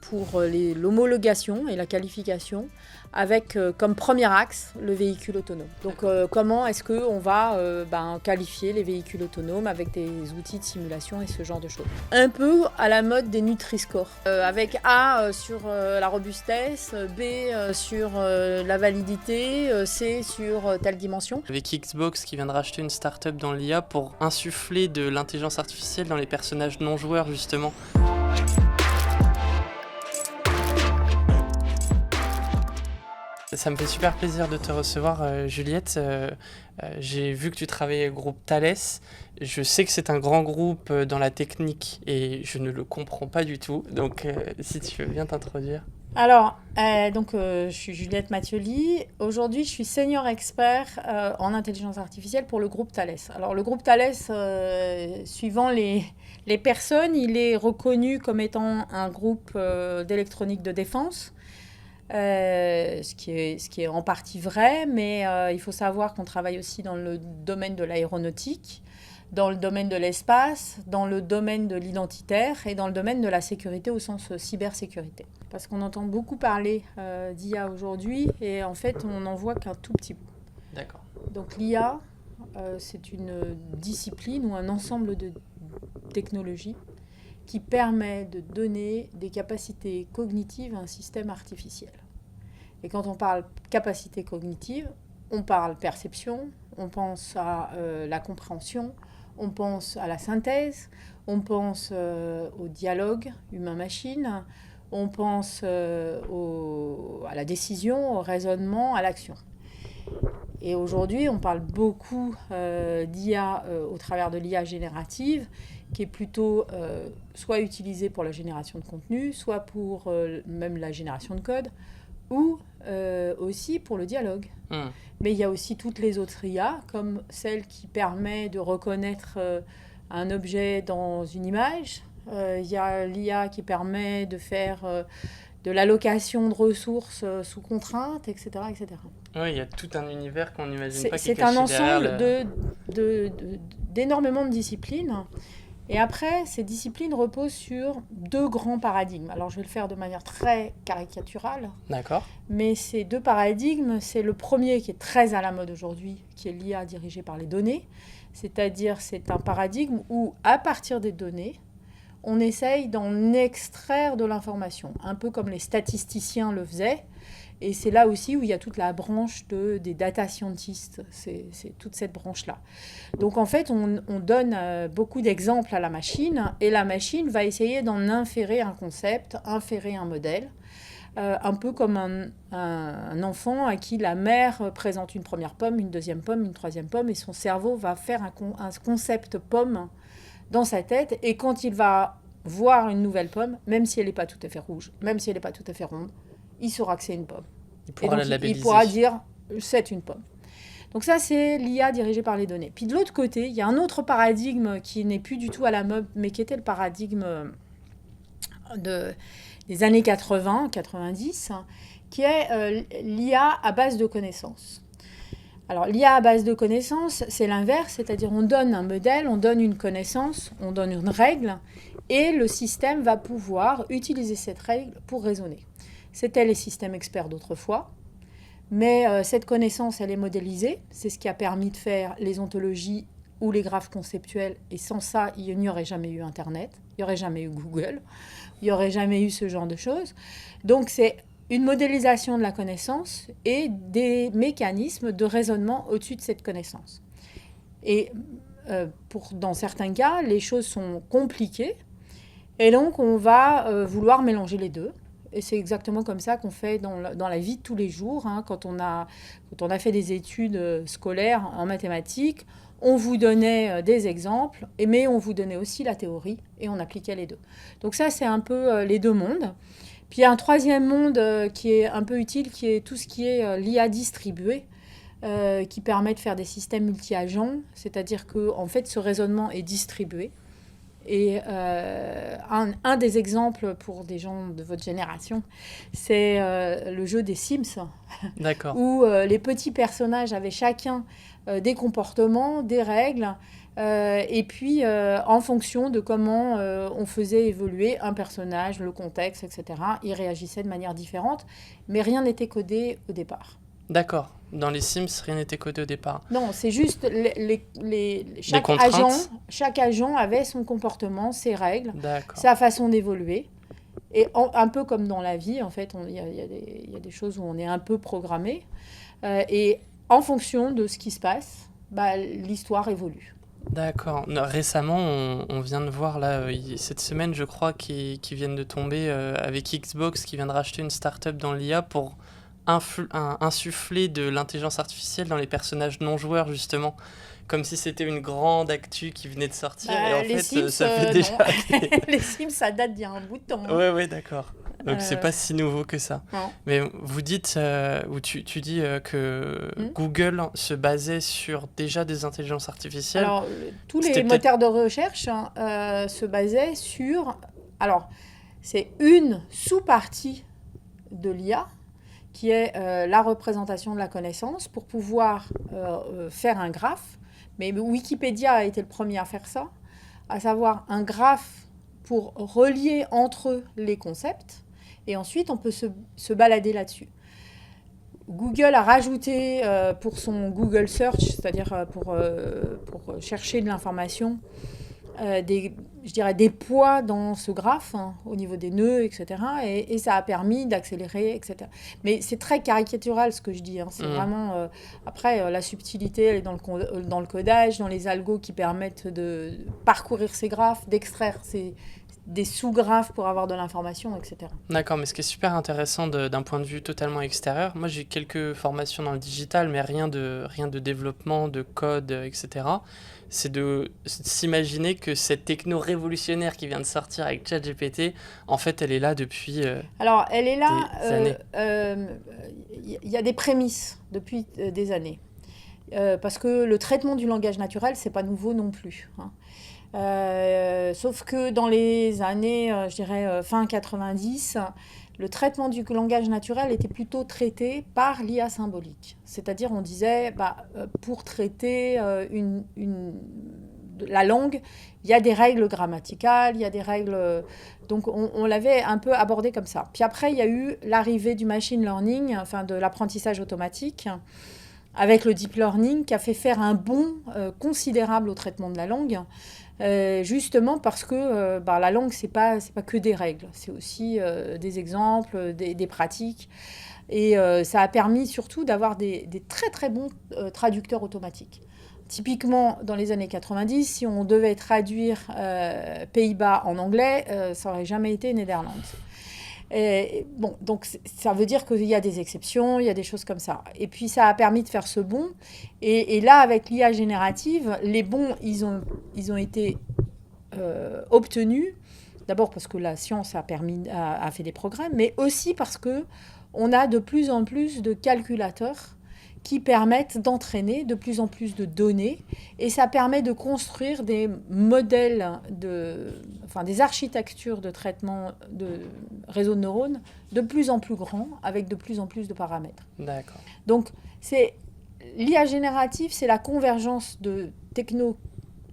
pour l'homologation et la qualification, avec comme premier axe le véhicule autonome. Donc comment est-ce qu'on va qualifier les véhicules autonomes avec des outils de simulation et ce genre de choses. Un peu à la mode des Nutri-Score, avec A sur la robustesse, B sur la validité, C sur telle dimension. Avec Xbox qui vient de racheter une start-up dans l'IA pour insuffler de l'intelligence artificielle dans les personnages non joueurs justement. Ça me fait super plaisir de te recevoir, Juliette. J'ai vu que tu travaillais au groupe Thales. Je sais que c'est un grand groupe dans la technique et je ne le comprends pas du tout. Donc, si tu veux bien t'introduire. Alors, je suis Juliette Mathioli. Aujourd'hui, je suis senior expert en intelligence artificielle pour le groupe Thales. Alors, le groupe Thales, suivant les personnes, il est reconnu comme étant un groupe d'électronique de défense. Ce qui est en partie vrai, mais il faut savoir qu'on travaille aussi dans le domaine de l'aéronautique, dans le domaine de l'espace, dans le domaine de l'identitaire et dans le domaine de la sécurité au sens cybersécurité. Parce qu'on entend beaucoup parler d'IA aujourd'hui et en fait on n'en voit qu'un tout petit bout. D'accord. Donc l'IA, c'est une discipline ou un ensemble de technologies qui permet de donner des capacités cognitives à un système artificiel. Et quand on parle capacité cognitive, on parle perception, on pense à la compréhension, on pense à la synthèse, on pense au dialogue humain-machine, on pense à la décision, au raisonnement, à l'action. Et aujourd'hui, on parle beaucoup d'IA au travers de l'IA générative, qui est plutôt soit utilisée pour la génération de contenu, soit pour même la génération de code, ou aussi pour le dialogue. Mais il y a aussi toutes les autres IA, comme celle qui permet de reconnaître un objet dans une image. Il y a l'IA qui permet de faire de l'allocation de ressources sous contrainte, etc., etc. Oui, il y a tout un univers qu'on n'imagine pas qui est caché derrière. C'est un ensemble d'énormément de disciplines. Et après, ces disciplines reposent sur deux grands paradigmes. Alors, je vais le faire de manière très caricaturale. D'accord. Mais ces deux paradigmes, c'est le premier qui est très à la mode aujourd'hui, qui est l'IA dirigée par les données. C'est-à-dire, c'est un paradigme où, à partir des données, on essaye d'en extraire de l'information, un peu comme les statisticiens le faisaient. Et c'est là aussi où il y a toute la branche des data scientists, c'est toute cette branche-là. Donc en fait, on donne beaucoup d'exemples à la machine, et la machine va essayer d'en inférer un concept, inférer un modèle, un peu comme un enfant à qui la mère présente une première pomme, une deuxième pomme, une troisième pomme, et son cerveau va faire un concept pomme dans sa tête, et quand il va voir une nouvelle pomme, même si elle n'est pas tout à fait rouge, même si elle n'est pas tout à fait ronde, il saura que c'est une pomme. Il pourra dire c'est une pomme. Donc ça, c'est l'IA dirigée par les données. Puis de l'autre côté, il y a un autre paradigme qui n'est plus du tout à la mode, mais qui était le paradigme des années 80, 90, qui est l'IA à base de connaissances. Alors l'IA à base de connaissances, c'est l'inverse, c'est-à-dire on donne un modèle, on donne une connaissance, on donne une règle, et le système va pouvoir utiliser cette règle pour raisonner. C'était les systèmes experts d'autrefois, mais cette connaissance, elle est modélisée. C'est ce qui a permis de faire les ontologies ou les graphes conceptuels. Et sans ça, il n'y aurait jamais eu Internet, il n'y aurait jamais eu Google, il n'y aurait jamais eu ce genre de choses. Donc c'est une modélisation de la connaissance et des mécanismes de raisonnement au-dessus de cette connaissance. Et dans certains cas, les choses sont compliquées, et donc on va vouloir mélanger les deux. Et c'est exactement comme ça qu'on fait dans la vie de tous les jours. Quand on a fait des études scolaires en mathématiques, on vous donnait des exemples, mais on vous donnait aussi la théorie, et on appliquait les deux. Donc ça, c'est un peu les deux mondes. Puis il y a un troisième monde qui est un peu utile, qui est tout ce qui est l'IA distribuée, qui permet de faire des systèmes multi-agents, c'est-à-dire que en fait, ce raisonnement est distribué. Et un des exemples pour des gens de votre génération, c'est le jeu des Sims. D'accord. Où les petits personnages avaient chacun des comportements, des règles, Et puis, en fonction de comment on faisait évoluer un personnage, le contexte, etc., il réagissait de manière différente, mais rien n'était codé au départ. D'accord. Dans les Sims, rien n'était codé au départ. Non, c'est juste Des agent, contraintes? chaque agent avait son comportement, ses règles, D'accord. sa façon d'évoluer. Et un peu comme dans la vie, en fait, il y a des choses où on est un peu programmé. Et en fonction de ce qui se passe, l'histoire évolue. D'accord. Non, récemment, on vient de voir, là, cette semaine, je crois, qui viennent de tomber avec Xbox, qui vient de racheter une start-up dans l'IA pour insuffler de l'intelligence artificielle dans les personnages non joueurs, justement. Comme si c'était une grande actu qui venait de sortir. Et en Les fait, Sims, ça fait non. déjà... Les Sims, ça date d'il y a un bout de temps. Hein. Ouais, d'accord. Donc c'est pas si nouveau que ça. Non. Mais vous dites, ou tu dis que Hmm. Google se basait sur déjà des intelligences artificielles. Alors, tous les C'était moteurs de recherche se basaient sur... Alors, c'est une sous-partie de l'IA qui est la représentation de la connaissance pour pouvoir faire un graphe. Mais Wikipédia a été le premier à faire ça, à savoir un graphe pour relier entre eux les concepts. Et ensuite, on peut se balader là-dessus. Google a rajouté pour son Google Search, c'est-à-dire pour chercher de l'information, des poids dans ce graphe, hein, au niveau des nœuds, etc. Et ça a permis d'accélérer, etc. Mais c'est très caricatural ce que je dis. Hein. C'est vraiment... après, la subtilité, elle est dans le codage, dans les algos qui permettent de parcourir ces graphes, d'extraire des sous-graphes pour avoir de l'information, etc. D'accord, mais ce qui est super intéressant d'un point de vue totalement extérieur, moi j'ai quelques formations dans le digital, mais rien de développement, de code, etc. C'est de s'imaginer que cette techno révolutionnaire qui vient de sortir avec ChatGPT, en fait, elle est là depuis Alors, elle est là, des années. y a des prémices depuis des années. Parce que le traitement du langage naturel, c'est pas nouveau non plus. Hein. Sauf que dans les années, je dirais, fin 90, le traitement du langage naturel était plutôt traité par l'IA symbolique. C'est-à-dire, on disait, pour traiter la langue, il y a des règles grammaticales, il y a des règles... Donc, on l'avait un peu abordé comme ça. Puis après, il y a eu l'arrivée du machine learning, enfin de l'apprentissage automatique, avec le deep learning, qui a fait faire un bond considérable au traitement de la langue. Justement parce que la langue, c'est pas que des règles, c'est aussi des exemples, des pratiques. Et ça a permis surtout d'avoir des très très bons traducteurs automatiques. Typiquement, dans les années 90, si on devait traduire Pays-Bas en anglais, ça n'aurait jamais été Netherlands. Donc ça veut dire qu'il y a des exceptions, il y a des choses comme ça. Et puis ça a permis de faire ce bond. Et là, avec l'IA générative, les bons, ils ont été obtenus. D'abord parce que la science a fait des progrès, mais aussi parce qu'on a de plus en plus de calculateurs qui permettent d'entraîner de plus en plus de données. Et ça permet de construire des modèles, des architectures de traitement de réseaux de neurones de plus en plus grands, avec de plus en plus de paramètres. D'accord. Donc, l'IA générative, c'est la convergence de techno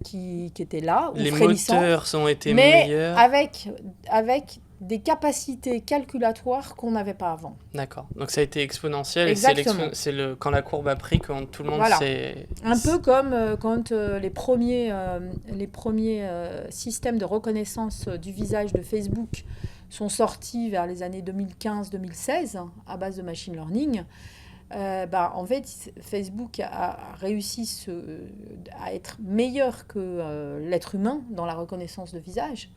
qui étaient là, ou les frémissantes, moteurs ont été mais meilleurs. avec des capacités calculatoires qu'on n'avait pas avant. D'accord. Donc ça a été exponentiel. Exactement. Et c'est quand la courbe a pris, quand tout le monde s'est... Un peu comme quand les premiers systèmes de reconnaissance du visage de Facebook sont sortis vers les années 2015-2016 à base de machine learning. En fait, Facebook a réussi à être meilleur que l'être humain dans la reconnaissance de visage.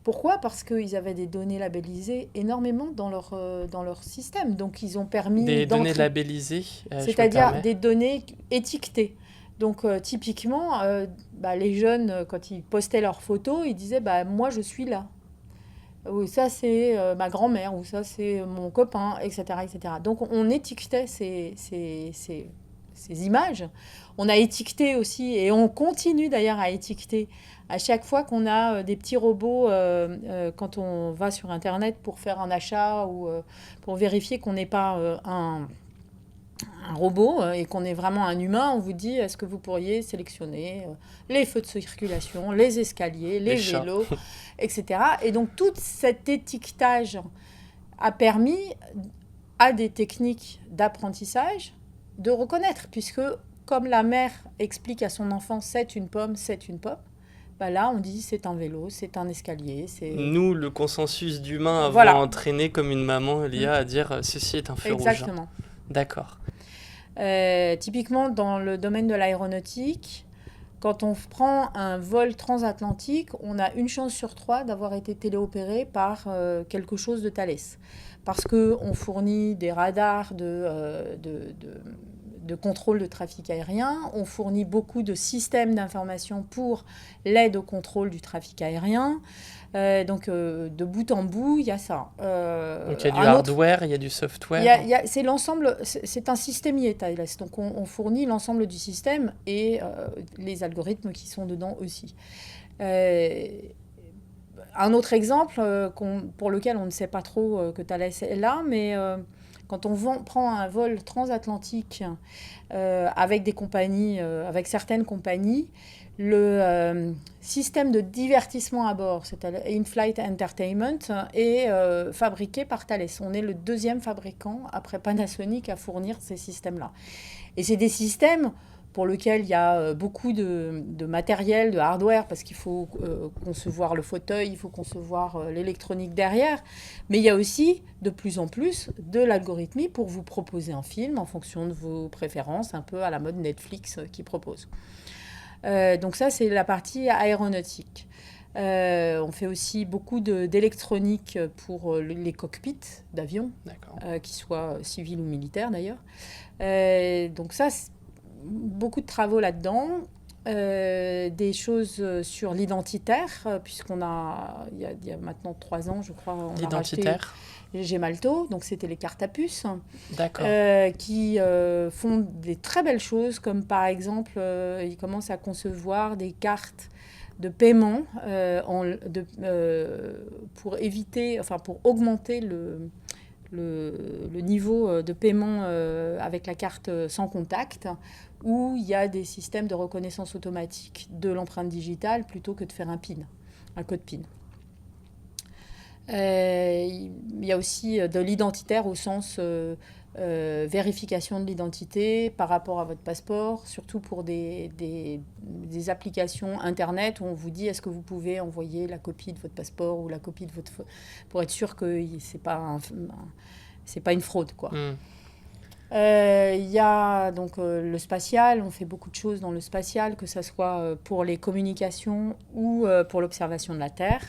Pourquoi ? Parce qu'ils avaient des données labellisées énormément dans leur système. Donc, ils ont permis... Des données labellisées, c'est-à-dire des données étiquetées. Donc, typiquement, les jeunes, quand ils postaient leurs photos, ils disaient « moi, je suis là ». Ou ça, c'est ma grand-mère, ou ça, c'est mon copain, etc., etc. Donc, on étiquetait ces images. On a étiqueté aussi, et on continue d'ailleurs à étiqueter à chaque fois qu'on a des petits robots, quand on va sur Internet pour faire un achat ou pour vérifier qu'on n'est pas un robot et qu'on est vraiment un humain, on vous dit est-ce que vous pourriez sélectionner les feux de circulation, les escaliers, les vélos, etc. Et donc tout cet étiquetage a permis à des techniques d'apprentissage de reconnaître, puisque comme la mère explique à son enfant c'est une pomme, bah là on dit c'est un vélo, c'est un escalier. Nous, le consensus d'humain Voilà. entraîné comme une maman, l'IA à dire ceci est un feu rouge. Exactement. D'accord. Typiquement dans le domaine de l'aéronautique, quand on prend un vol transatlantique, on a une chance sur 3 d'avoir été téléopéré par quelque chose de Thales. Parce qu'on fournit des radars de contrôle de trafic aérien, on fournit beaucoup de systèmes d'information pour l'aide au contrôle du trafic aérien. Donc, de bout en bout, il y a ça. Donc, il y a du hardware, il y a du software. C'est l'ensemble, c'est un systémier Thales. Donc, on fournit l'ensemble du système et les algorithmes qui sont dedans aussi. Un autre exemple pour lequel on ne sait pas trop que Thales est là, mais quand on prend un vol transatlantique avec des compagnies, avec certaines compagnies, le système de divertissement à bord, c'est-à-dire In-Flight Entertainment, est fabriqué par Thales. On est le deuxième fabricant après Panasonic à fournir ces systèmes-là. Et c'est des systèmes pour lesquels il y a beaucoup de matériel, de hardware, parce qu'il faut concevoir le fauteuil, il faut concevoir l'électronique derrière. Mais il y a aussi de plus en plus de l'algorithmie pour vous proposer un film en fonction de vos préférences, un peu à la mode Netflix qui propose. Donc ça, c'est la partie aéronautique. On fait aussi beaucoup d'électronique pour les cockpits d'avions, qu'ils soient civils ou militaires d'ailleurs. Donc ça, beaucoup de travaux là-dedans. Des choses sur l'identitaire, puisqu'on a, il y a maintenant 3 ans, je crois, on a racheté Gemalto, donc c'était les cartes à puce, qui font des très belles choses, comme par exemple, ils commencent à concevoir des cartes de paiement pour éviter, enfin pour augmenter le niveau de paiement avec la carte sans contact, où il y a des systèmes de reconnaissance automatique de l'empreinte digitale plutôt que de faire un PIN, un code PIN. Il y a aussi de l'identitaire au sens vérification de l'identité par rapport à votre passeport, surtout pour des applications Internet où on vous dit est-ce que vous pouvez envoyer la copie de votre passeport ou la copie de votre... pour être sûr que c'est pas une fraude, quoi. Il y a donc le spatial, on fait beaucoup de choses dans le spatial, que ce soit pour les communications ou pour l'observation de la Terre.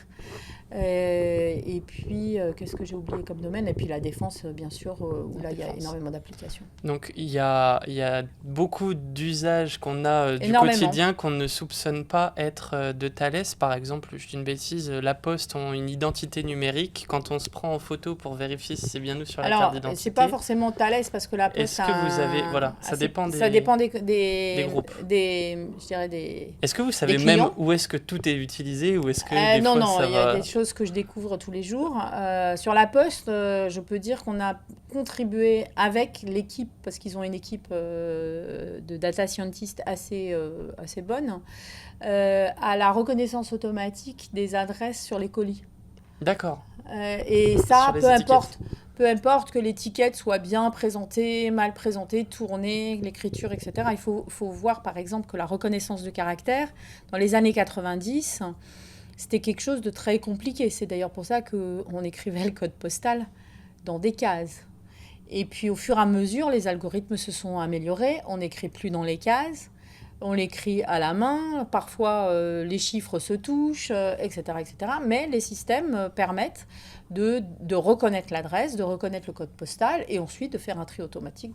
Et puis, qu'est-ce que j'ai oublié comme domaine ? Et puis la défense, bien sûr, où là, il y a énormément d'applications. Donc, il y a beaucoup d'usages qu'on a du quotidien qu'on ne soupçonne pas être de Thales. Par exemple, je dis une bêtise, la Poste ont une identité numérique. Quand on se prend en photo pour vérifier si c'est bien nous sur la carte d'identité... Alors, c'est pas forcément Thales, parce que la Poste... Est-ce que vous avez... Voilà, ça dépend des groupes. Je dirais des... Est-ce que vous savez même où est-ce que tout est utilisé ou est-ce que des fois, non, il y a des choses que je découvre tous les jours. Sur la Poste, je peux dire qu'on a contribué avec l'équipe, parce qu'ils ont une équipe de data scientists assez bonne, à la reconnaissance automatique des adresses sur les colis. D'accord. Et ça, peu importe que l'étiquette soit bien présentée, mal présentée, tournée, l'écriture, etc. Il faut voir, par exemple, que la reconnaissance de caractère, dans les années 90... c'était quelque chose de très compliqué. C'est d'ailleurs pour ça qu'on écrivait le code postal dans des cases. Et puis, au fur et à mesure, les algorithmes se sont améliorés. On n'écrit plus dans les cases. On l'écrit à la main. Parfois, les chiffres se touchent, etc., etc. Mais les systèmes permettent de reconnaître l'adresse, de reconnaître le code postal et ensuite de faire un tri automatique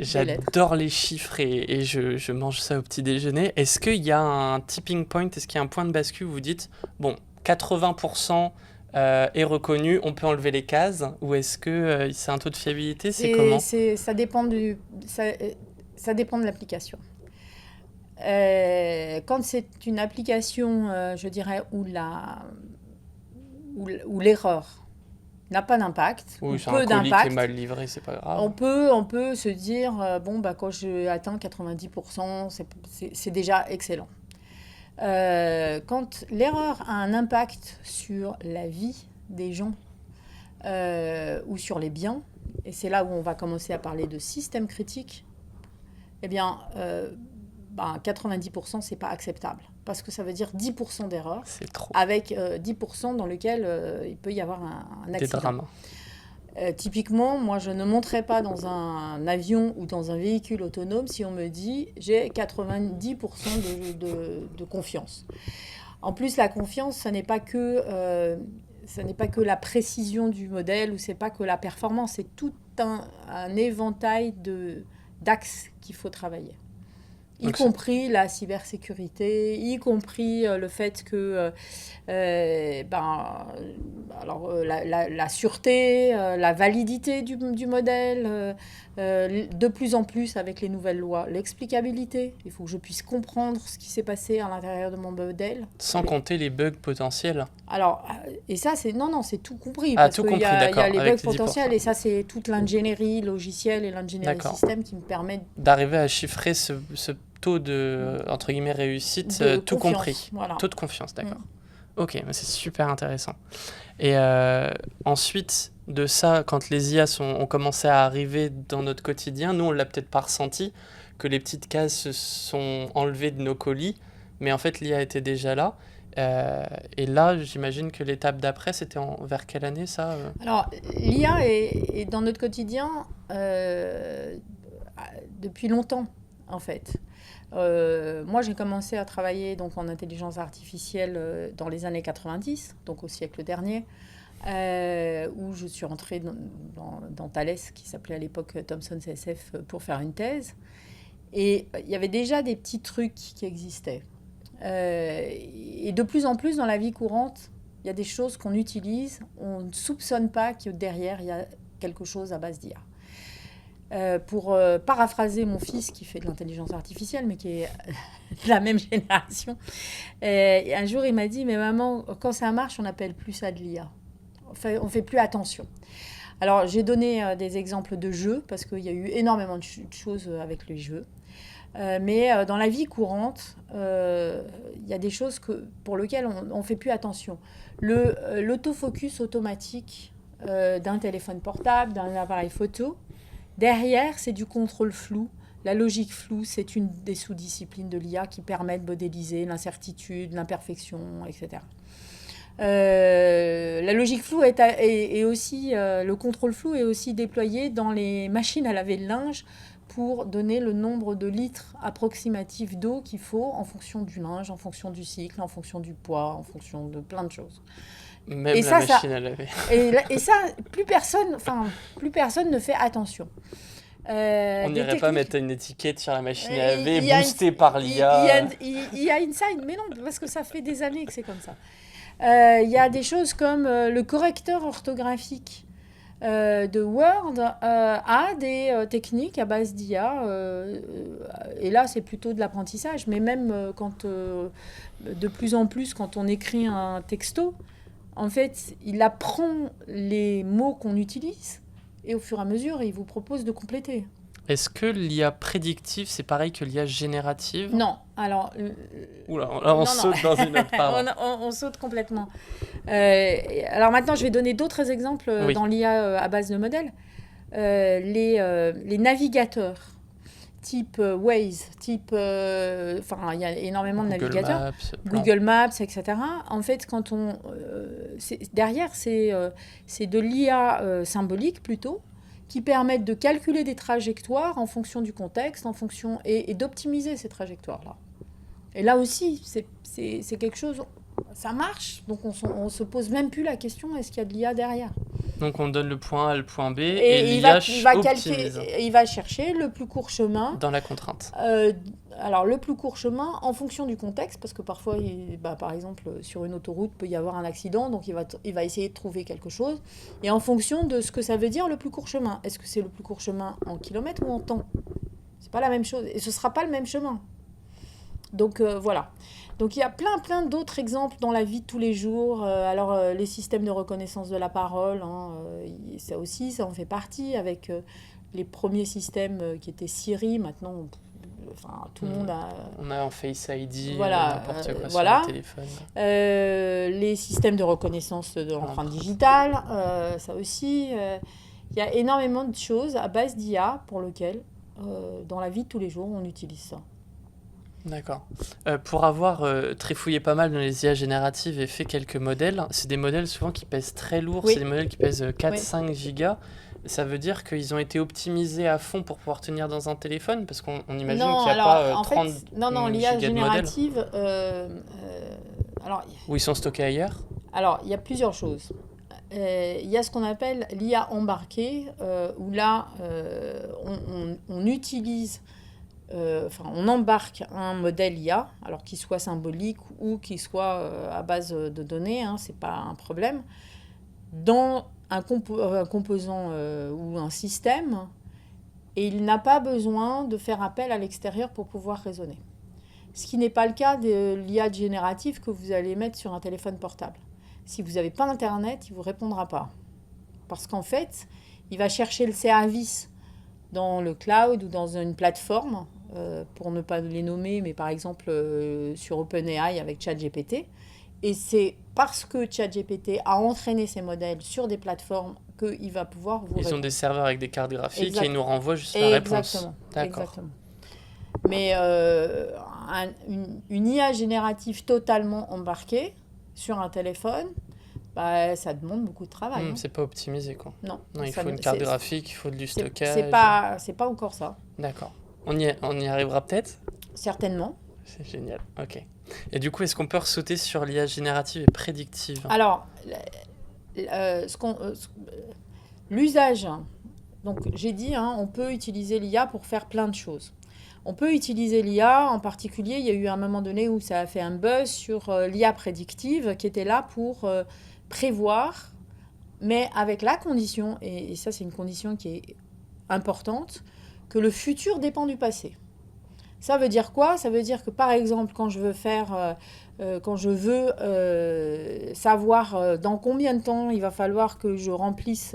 J'adore les chiffres et je mange ça au petit déjeuner. Est-ce qu'il y a un tipping point, est-ce qu'il y a un point de bascule où vous dites, bon, 80% est reconnu, on peut enlever les cases, ou est-ce que c'est un taux de fiabilité, c'est comment ? Ça dépend de l'application. Quand c'est une application, je dirais, où l'erreur n'a pas d'impact, ou Oui, c'est peu un colis qui est d'impact, mal livré, c'est pas grave. on peut se dire, bon, bah, quand je atteins 90%, c'est déjà excellent. Quand l'erreur a un impact sur la vie des gens ou sur les biens, et c'est là où on va commencer à parler de système critique, eh bien, 90%, c'est pas acceptable. Parce que ça veut dire 10% d'erreur, C'est trop. avec 10% dans lequel il peut y avoir un Des accident. drames. Typiquement, moi, je ne monterai pas dans un avion ou dans un véhicule autonome si on me dit j'ai 90% de confiance. En plus, la confiance, ce n'est pas que la précision du modèle ou c'est pas que la performance, c'est tout un éventail d'axes qu'il faut travailler. Y Donc, compris la cybersécurité, y compris le fait que la sûreté, la validité du modèle, de plus en plus avec les nouvelles lois, l'explicabilité. Il faut que je puisse comprendre ce qui s'est passé à l'intérieur de mon modèle. sans compter les bugs potentiels. Alors, et ça, c'est tout compris. Ah, Parce tout qu'il compris, y a d'accord, les avec bugs les 10%. potentiels, et ça, c'est toute l'ingénierie logicielle et l'ingénierie D'accord. système qui me permettent D'arriver à chiffrer ce taux de, entre guillemets, réussite, de tout confiance. compris. Voilà. Taux de confiance, d'accord. Mm. Ok, mais c'est super intéressant. Et ensuite de ça, quand les IA ont commencé à arriver dans notre quotidien, nous, on l'a peut-être pas ressenti, que les petites cases se sont enlevées de nos colis, mais en fait, l'IA était déjà là. Et là, j'imagine que l'étape d'après, c'était vers quelle année, ça Alors, l'IA est dans notre quotidien depuis longtemps, en fait. Moi, j'ai commencé à travailler donc, en intelligence artificielle dans les années 90, donc au siècle dernier, où je suis rentrée dans Thales, qui s'appelait à l'époque Thomson CSF, pour faire une thèse. Et il y avait déjà des petits trucs qui existaient. Et de plus en plus, dans la vie courante, il y a des choses qu'on utilise, on ne soupçonne pas que derrière, il y a quelque chose à base d'IA. Pour paraphraser mon fils qui fait de l'intelligence artificielle, mais qui est de la même génération, un jour il m'a dit « Mais maman, quand ça marche, on n'appelle plus ça de l'IA. On ne fait plus attention. » Alors j'ai donné des exemples de jeux, parce qu'il y a eu énormément de choses avec les jeux. Mais dans la vie courante, il y a des choses pour lesquelles on ne fait plus attention. L'autofocus automatique d'un téléphone portable, d'un appareil photo, derrière, c'est du contrôle flou. La logique floue, c'est une des sous-disciplines de l'IA qui permet de modéliser l'incertitude, l'imperfection, etc. La logique floue est aussi, le contrôle flou est aussi déployé dans les machines à laver le linge pour donner le nombre de litres approximatifs d'eau qu'il faut en fonction du linge, en fonction du cycle, en fonction du poids, en fonction de plein de choses. Même la machine à laver. Et ça, plus personne ne fait attention. On n'irait pas mettre une étiquette sur la machine à laver boostée par l'IA. Il y a une sign, mais non, parce que ça fait des années que c'est comme ça. Il y a des choses comme le correcteur orthographique de Word a des techniques à base d'IA. Et là, c'est plutôt de l'apprentissage. Mais même quand, de plus en plus, quand on écrit un texto, en fait, il apprend les mots qu'on utilise et au fur et à mesure, il vous propose de compléter. Est-ce que l'IA prédictive, c'est pareil que l'IA générative ? Non. Alors, oula, là, on saute dans une autre part. on saute complètement. Alors maintenant, je vais donner d'autres exemples dans l'IA à base de modèles. Les navigateurs, type Waze, il y a énormément de navigateurs. Google Maps, etc. En fait, derrière, c'est de l'IA symbolique plutôt, qui permettent de calculer des trajectoires en fonction du contexte, et d'optimiser ces trajectoires-là. Et là aussi, c'est quelque chose, ça marche, donc on se pose même plus la question, est-ce qu'il y a de l'IA derrière ? Donc on donne le point A, le point B, et l'IA optimise. Il va chercher le plus court chemin. Dans la contrainte. Alors le plus court chemin en fonction du contexte, parce que parfois, par exemple, sur une autoroute, peut y avoir un accident, donc il va essayer de trouver quelque chose. Et en fonction de ce que ça veut dire, le plus court chemin. Est-ce que c'est le plus court chemin en kilomètres ou en temps ? C'est pas la même chose, et ce sera pas le même chemin. Donc voilà. Donc il y a plein d'autres exemples dans la vie de tous les jours. Les systèmes de reconnaissance de la parole, hein, ça aussi, ça en fait partie avec les premiers systèmes qui étaient Siri. Maintenant, tout le monde a... On a un Face ID, Voilà, n'importe quoi voilà. sur le téléphone. Les systèmes de reconnaissance de l'empreinte digitale, ça aussi. Il y a énormément de choses à base d'IA pour lesquelles, dans la vie de tous les jours, on utilise ça. D'accord. Pour avoir trifouillé pas mal dans les IA génératives et fait quelques modèles, c'est des modèles souvent qui pèsent très lourd, Oui. c'est des modèles qui pèsent 4-5 Oui. gigas. Ça veut dire qu'ils ont été optimisés à fond pour pouvoir tenir dans un téléphone, parce qu'on imagine Non, qu'il n'y a alors, pas 30 l'IA gigas de modèles. générative, Ou ils sont stockés ailleurs. alors, il y a plusieurs choses. Il y a ce qu'on appelle l'IA embarquée, où là, on utilise, on embarque un modèle IA, alors qu'il soit symbolique ou qu'il soit à base de données, hein, c'est pas un problème, dans un composant ou un système, et il n'a pas besoin de faire appel à l'extérieur pour pouvoir raisonner. Ce qui n'est pas le cas de l'IA générative que vous allez mettre sur un téléphone portable. Si vous n'avez pas Internet, il ne vous répondra pas. Parce qu'en fait, il va chercher le service dans le cloud ou dans une plateforme, pour ne pas les nommer, mais par exemple sur OpenAI avec ChatGPT. Et c'est parce que ChatGPT a entraîné ces modèles sur des plateformes qu'il va pouvoir vous répondre. Ils ont des serveurs avec des cartes graphiques Exact. et ils nous renvoient juste la réponse. Exactement. D'accord. Exactement. Mais une IA générative totalement embarquée sur un téléphone, bah, ça demande beaucoup de travail. C'est pas optimisé, quoi. Non. Non, il faut une carte graphique, il faut du stockage. C'est pas encore ça. D'accord. On y arrivera peut-être ? Certainement. C'est génial, ok. Et du coup, est-ce qu'on peut ressauter sur l'IA générative et prédictive ? Alors, l'usage, donc j'ai dit, hein, on peut utiliser l'IA pour faire plein de choses. On peut utiliser l'IA, en particulier, il y a eu un moment donné où ça a fait un buzz sur l'IA prédictive qui était là pour prévoir, mais avec la condition, et ça c'est une condition qui est importante, que le futur dépend du passé. Ça veut dire quoi ? Ça veut dire que par exemple, quand je veux savoir dans combien de temps il va falloir que je remplisse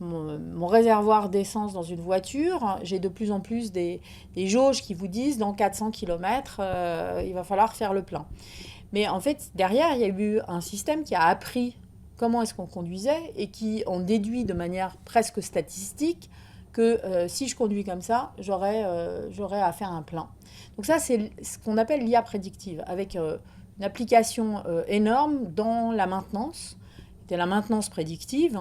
mon réservoir d'essence dans une voiture, j'ai de plus en plus des jauges qui vous disent dans 400 km, il va falloir faire le plein. Mais en fait, derrière, il y a eu un système qui a appris comment est-ce qu'on conduisait et qui en déduit de manière presque statistique que si je conduis comme ça, j'aurai à faire un plein. Donc ça, c'est ce qu'on appelle l'IA prédictive, avec une application énorme dans la maintenance. C'est la maintenance prédictive,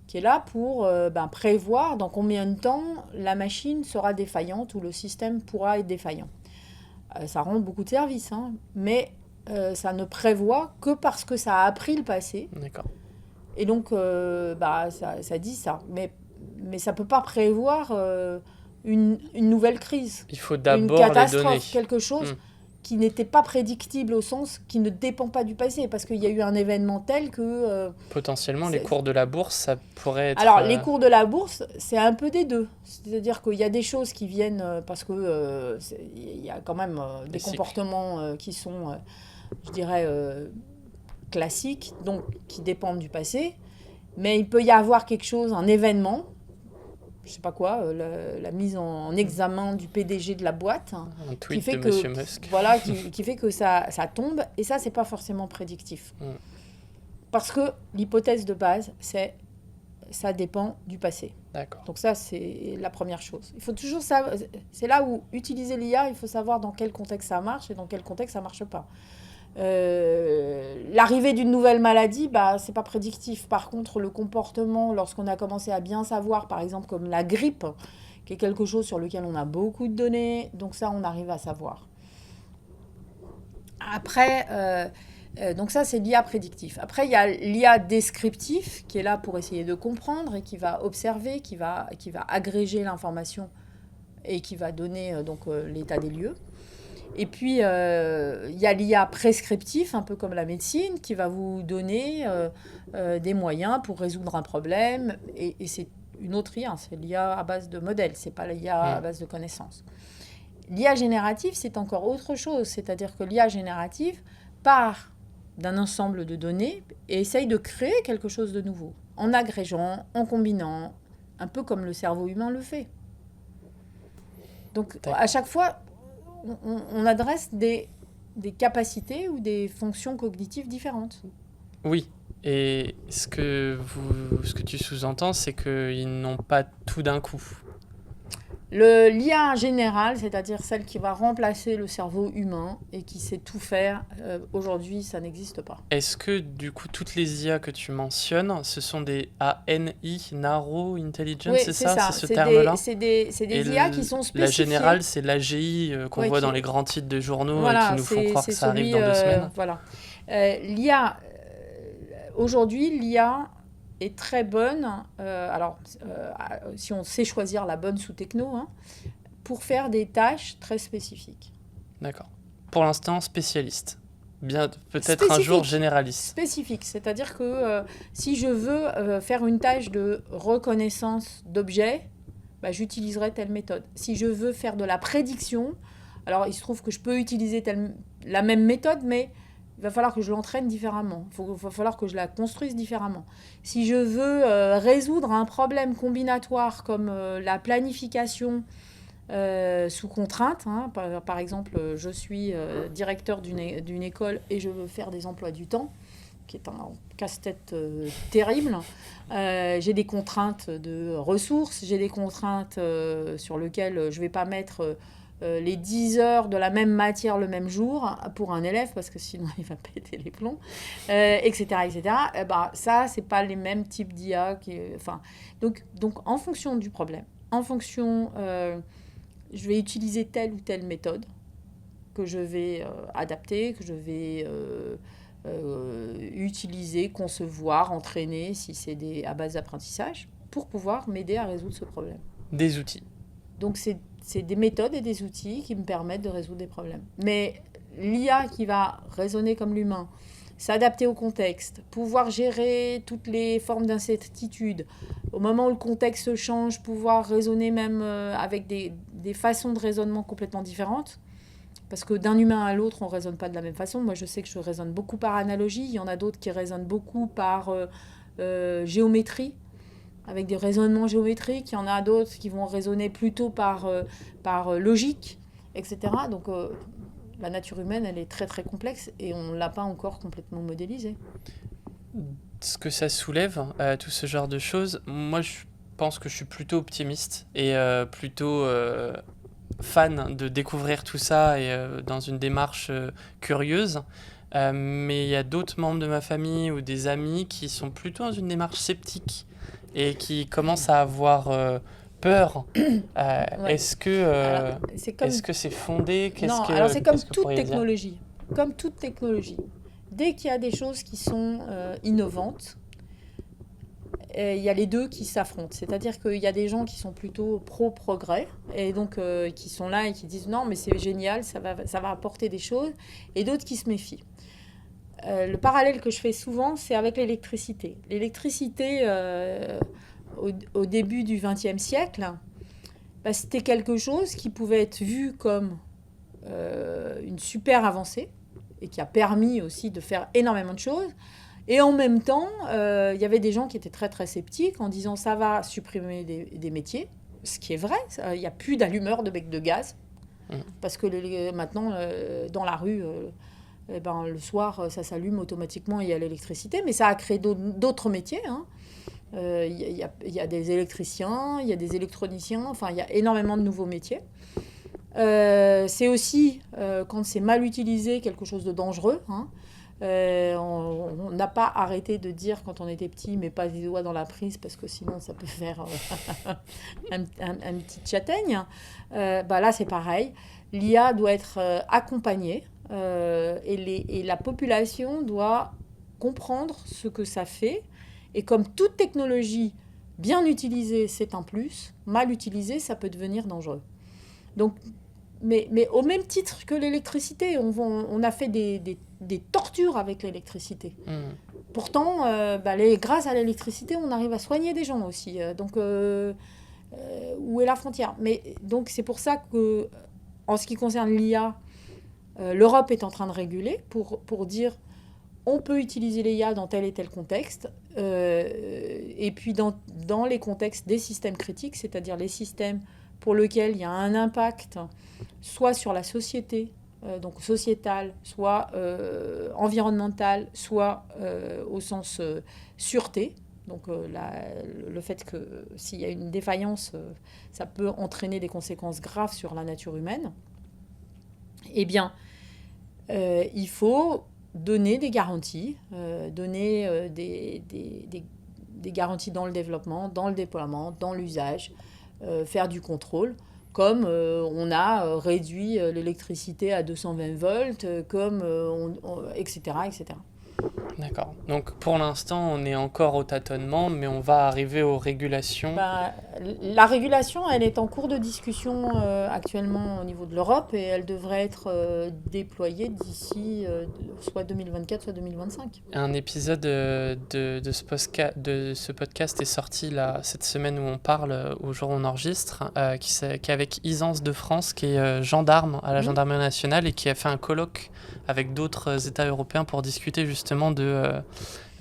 qui est là pour prévoir dans combien de temps la machine sera défaillante ou le système pourra être défaillant. Ça rend beaucoup de services, hein, mais ça ne prévoit que parce que ça a appris le passé. D'accord. Et donc, ça dit ça. Mais ça ne peut pas prévoir une nouvelle crise. Il faut d'abord une les catastrophe, données. Quelque chose qui n'était pas prédictible au sens qui ne dépend pas du passé, parce qu'il y a eu un événement tel que... potentiellement, les cours de la bourse, ça pourrait être... Alors, les cours de la bourse, c'est un peu des deux. C'est-à-dire qu'il y a des choses qui viennent parce que il y a quand même des comportements qui sont, je dirais, classiques, donc qui dépendent du passé. Mais il peut y avoir quelque chose, un événement, je sais pas quoi, la mise en examen du PDG de la boîte, un tweet qui fait de Monsieur Musk. Voilà, qui fait que ça tombe, et ça, c'est pas forcément prédictif. Parce que l'hypothèse de base, c'est ça dépend du passé. D'accord. Donc ça, c'est la première chose. Il faut toujours savoir, c'est là où utiliser l'IA, il faut savoir dans quel contexte ça marche et dans quel contexte ça marche pas. L'arrivée d'une nouvelle maladie, c'est pas prédictif. Par contre, le comportement, lorsqu'on a commencé à bien savoir, par exemple comme la grippe, qui est quelque chose sur lequel on a beaucoup de données, donc ça, on arrive à savoir. Après, donc ça, c'est l'IA prédictif. Après, il y a l'IA descriptif, qui est là pour essayer de comprendre et qui va observer, qui va agréger l'information et qui va donner l'état des lieux. Et puis, il y a l'IA prescriptif, un peu comme la médecine, qui va vous donner des moyens pour résoudre un problème. Et c'est une autre IA, c'est l'IA à base de modèles, c'est pas l'IA à base de connaissances. L'IA générative, c'est encore autre chose. C'est-à-dire que l'IA générative part d'un ensemble de données et essaye de créer quelque chose de nouveau, en agrégeant, en combinant, un peu comme le cerveau humain le fait. Donc, à chaque fois, on adresse des capacités ou des fonctions cognitives différentes. Oui, et ce que tu sous-entends, c'est qu'ils n'ont pas tout d'un coup. L'IA générale, c'est-à-dire celle qui va remplacer le cerveau humain et qui sait tout faire, aujourd'hui, ça n'existe pas. Est-ce que, du coup, toutes les IA que tu mentionnes, ce sont des ANI, Narrow Intelligence, Oui, c'est ça? C'est ce C'est terme-là? c'est des IA qui sont La spécifiées. générale, c'est l'AGI qu'on Ouais, voit dans les grands titres de journaux et voilà, qui nous font croire que ça arrive celui, dans 2 semaines. voilà. L'IA, aujourd'hui, l'IA est très bonne. Si on sait choisir la bonne sous-techno, hein, pour faire des tâches très spécifiques. D'accord. Pour l'instant, spécialiste. Bien, peut-être un jour généraliste. Spécifique, c'est-à-dire que si je veux faire une tâche de reconnaissance d'objets, bah, j'utiliserai telle méthode. Si je veux faire de la prédiction, alors il se trouve que je peux utiliser la même méthode, mais il va falloir que je l'entraîne différemment. Il va falloir que je la construise différemment. Si je veux résoudre un problème combinatoire comme la planification sous contrainte, hein, par exemple, je suis directeur d'une école et je veux faire des emplois du temps, qui est un casse-tête terrible. J'ai des contraintes de ressources, j'ai des contraintes sur lesquelles je ne vais pas mettre les 10 heures de la même matière le même jour pour un élève, parce que sinon il va péter les plombs, etc. etc. Ça, ce n'est pas les mêmes types d'IA. Donc, en fonction du problème, en fonction... je vais utiliser telle ou telle méthode que je vais adapter, que je vais utiliser, concevoir, entraîner, si c'est à base d'apprentissage, pour pouvoir m'aider à résoudre ce problème. Des outils. Donc, c'est des méthodes et des outils qui me permettent de résoudre des problèmes. Mais l'IA qui va raisonner comme l'humain, s'adapter au contexte, pouvoir gérer toutes les formes d'incertitude, au moment où le contexte change, pouvoir raisonner même avec des façons de raisonnement complètement différentes. Parce que d'un humain à l'autre, on ne raisonne pas de la même façon. Moi, je sais que je raisonne beaucoup par analogie. Il y en a d'autres qui raisonnent beaucoup par géométrie, avec des raisonnements géométriques. Il y en a d'autres qui vont raisonner plutôt par logique, etc. Donc, la nature humaine, elle est très, très complexe et on ne l'a pas encore complètement modélisée. Ce que ça soulève, tout ce genre de choses, moi, je pense que je suis plutôt optimiste et plutôt fan de découvrir tout ça et dans une démarche curieuse. Mais il y a d'autres membres de ma famille ou des amis qui sont plutôt dans une démarche sceptique et qui commencent à avoir peur. Ouais. Est-ce que c'est fondé? Alors c'est comme toute technologie. Comme toute technologie. Dès qu'il y a des choses qui sont innovantes, il y a les deux qui s'affrontent. C'est-à-dire qu'il y a des gens qui sont plutôt pro-progrès et donc qui sont là et qui disent non mais c'est génial, ça va apporter des choses, et d'autres qui se méfient. Le parallèle que je fais souvent, c'est avec l'électricité. L'électricité, au début du XXe siècle, c'était quelque chose qui pouvait être vu comme une super avancée et qui a permis aussi de faire énormément de choses. Et en même temps, il y avait des gens qui étaient très très sceptiques en disant ça va supprimer des métiers, ce qui est vrai. Il n'y a plus d'allumeurs de bec de gaz parce que maintenant dans la rue, le soir ça s'allume automatiquement, il y a l'électricité, mais ça a créé d'autres métiers. Il y a des électriciens, il y a des électroniciens, enfin il y a énormément de nouveaux métiers. C'est aussi quand c'est mal utilisé quelque chose de dangereux. On n'a pas arrêté de dire quand on était petit, mais pas des doigts dans la prise parce que sinon ça peut faire un petit châtaigne. Là c'est pareil, l'IA doit être accompagnée et la population doit comprendre ce que ça fait, et comme toute technologie bien utilisée c'est un plus, mal utilisée ça peut devenir dangereux. Donc mais au même titre que l'électricité, on a fait des tortures avec l'électricité. Pourtant, grâce à l'électricité, on arrive à soigner des gens aussi. Donc, où est la frontière? Mais donc, c'est pour ça que en ce qui concerne l'IA, l'Europe est en train de réguler pour dire on peut utiliser l'IA dans tel et tel contexte, et puis dans les contextes des systèmes critiques, c'est-à-dire les systèmes pour lesquels il y a un impact soit sur la société, donc sociétal, soit environnemental, soit au sens sûreté. Donc le fait que s'il y a une défaillance, ça peut entraîner des conséquences graves sur la nature humaine. Eh bien, il faut donner des garanties, donner des garanties dans le développement, dans le déploiement, dans l'usage, faire du contrôle, comme on a réduit l'électricité à 220 volts, comme etc., etc. D'accord. Donc pour l'instant, on est encore au tâtonnement, mais on va arriver aux régulations. La régulation, elle est en cours de discussion actuellement au niveau de l'Europe et elle devrait être déployée d'ici soit 2024, soit 2025. Un épisode de ce podcast est sorti là, cette semaine où on parle, au jour où on enregistre, qui est avec Isance de France, qui est gendarme à la Gendarmerie nationale et qui a fait un colloque avec d'autres États européens pour discuter justement de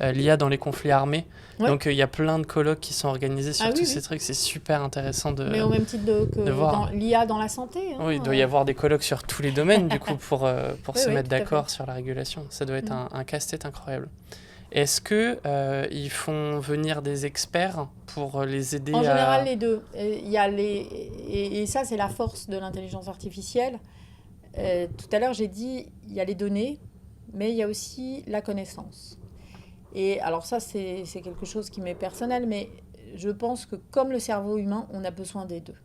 l'IA dans les conflits armés. Ouais. Donc il y a plein de colloques qui sont organisés sur tous ces trucs. C'est super intéressant de voir. Mais au même titre que dans l'IA dans la santé. Oui, il doit y avoir des colloques sur tous les domaines du coup pour se mettre d'accord sur la régulation. Ça doit être un casse-tête incroyable. Est-ce qu'ils font venir des experts pour les aider En général, les deux. Il y a et ça, c'est la force de l'intelligence artificielle. Tout à l'heure, j'ai dit il y a les données, mais il y a aussi la connaissance. Et alors ça, c'est quelque chose qui m'est personnel, mais je pense que comme le cerveau humain, on a besoin des deux.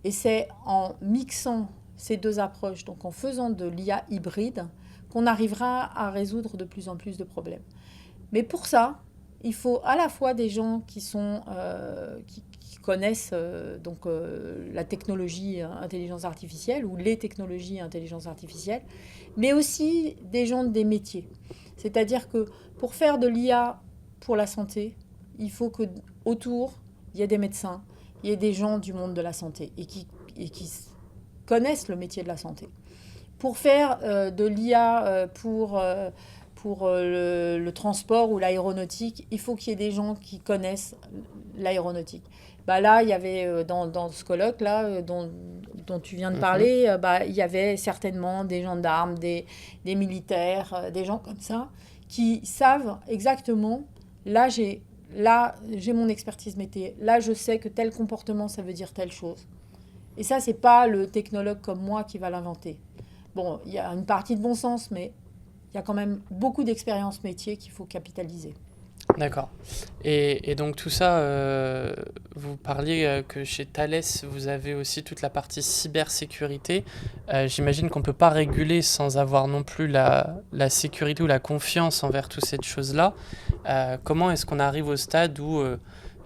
Et c'est en mixant ces deux approches, donc en faisant de l'IA hybride, qu'on arrivera à résoudre de plus en plus de problèmes. Mais pour ça, il faut à la fois des gens qui connaissent la technologie intelligence artificielle ou les technologies intelligence artificielle, mais aussi des gens des métiers. C'est-à-dire que pour faire de l'IA pour la santé, il faut qu'autour, il y ait des médecins, il y ait des gens du monde de la santé et qui connaissent le métier de la santé. Pour faire de l'IA pour le transport ou l'aéronautique, il faut qu'il y ait des gens qui connaissent l'aéronautique. Là, il y avait dans ce colloque-là dont tu viens de parler, il y avait certainement des gendarmes, des militaires, des gens comme ça, qui savent exactement, là j'ai mon expertise métier, là je sais que tel comportement, ça veut dire telle chose. Et ça, c'est pas le technologue comme moi qui va l'inventer. Bon, il y a une partie de bon sens, mais il y a quand même beaucoup d'expérience métier qu'il faut capitaliser. D'accord. Et donc tout ça, vous parliez que chez Thales, vous avez aussi toute la partie cybersécurité. J'imagine qu'on ne peut pas réguler sans avoir non plus la sécurité ou la confiance envers toutes ces choses-là. Comment est-ce qu'on arrive au stade où,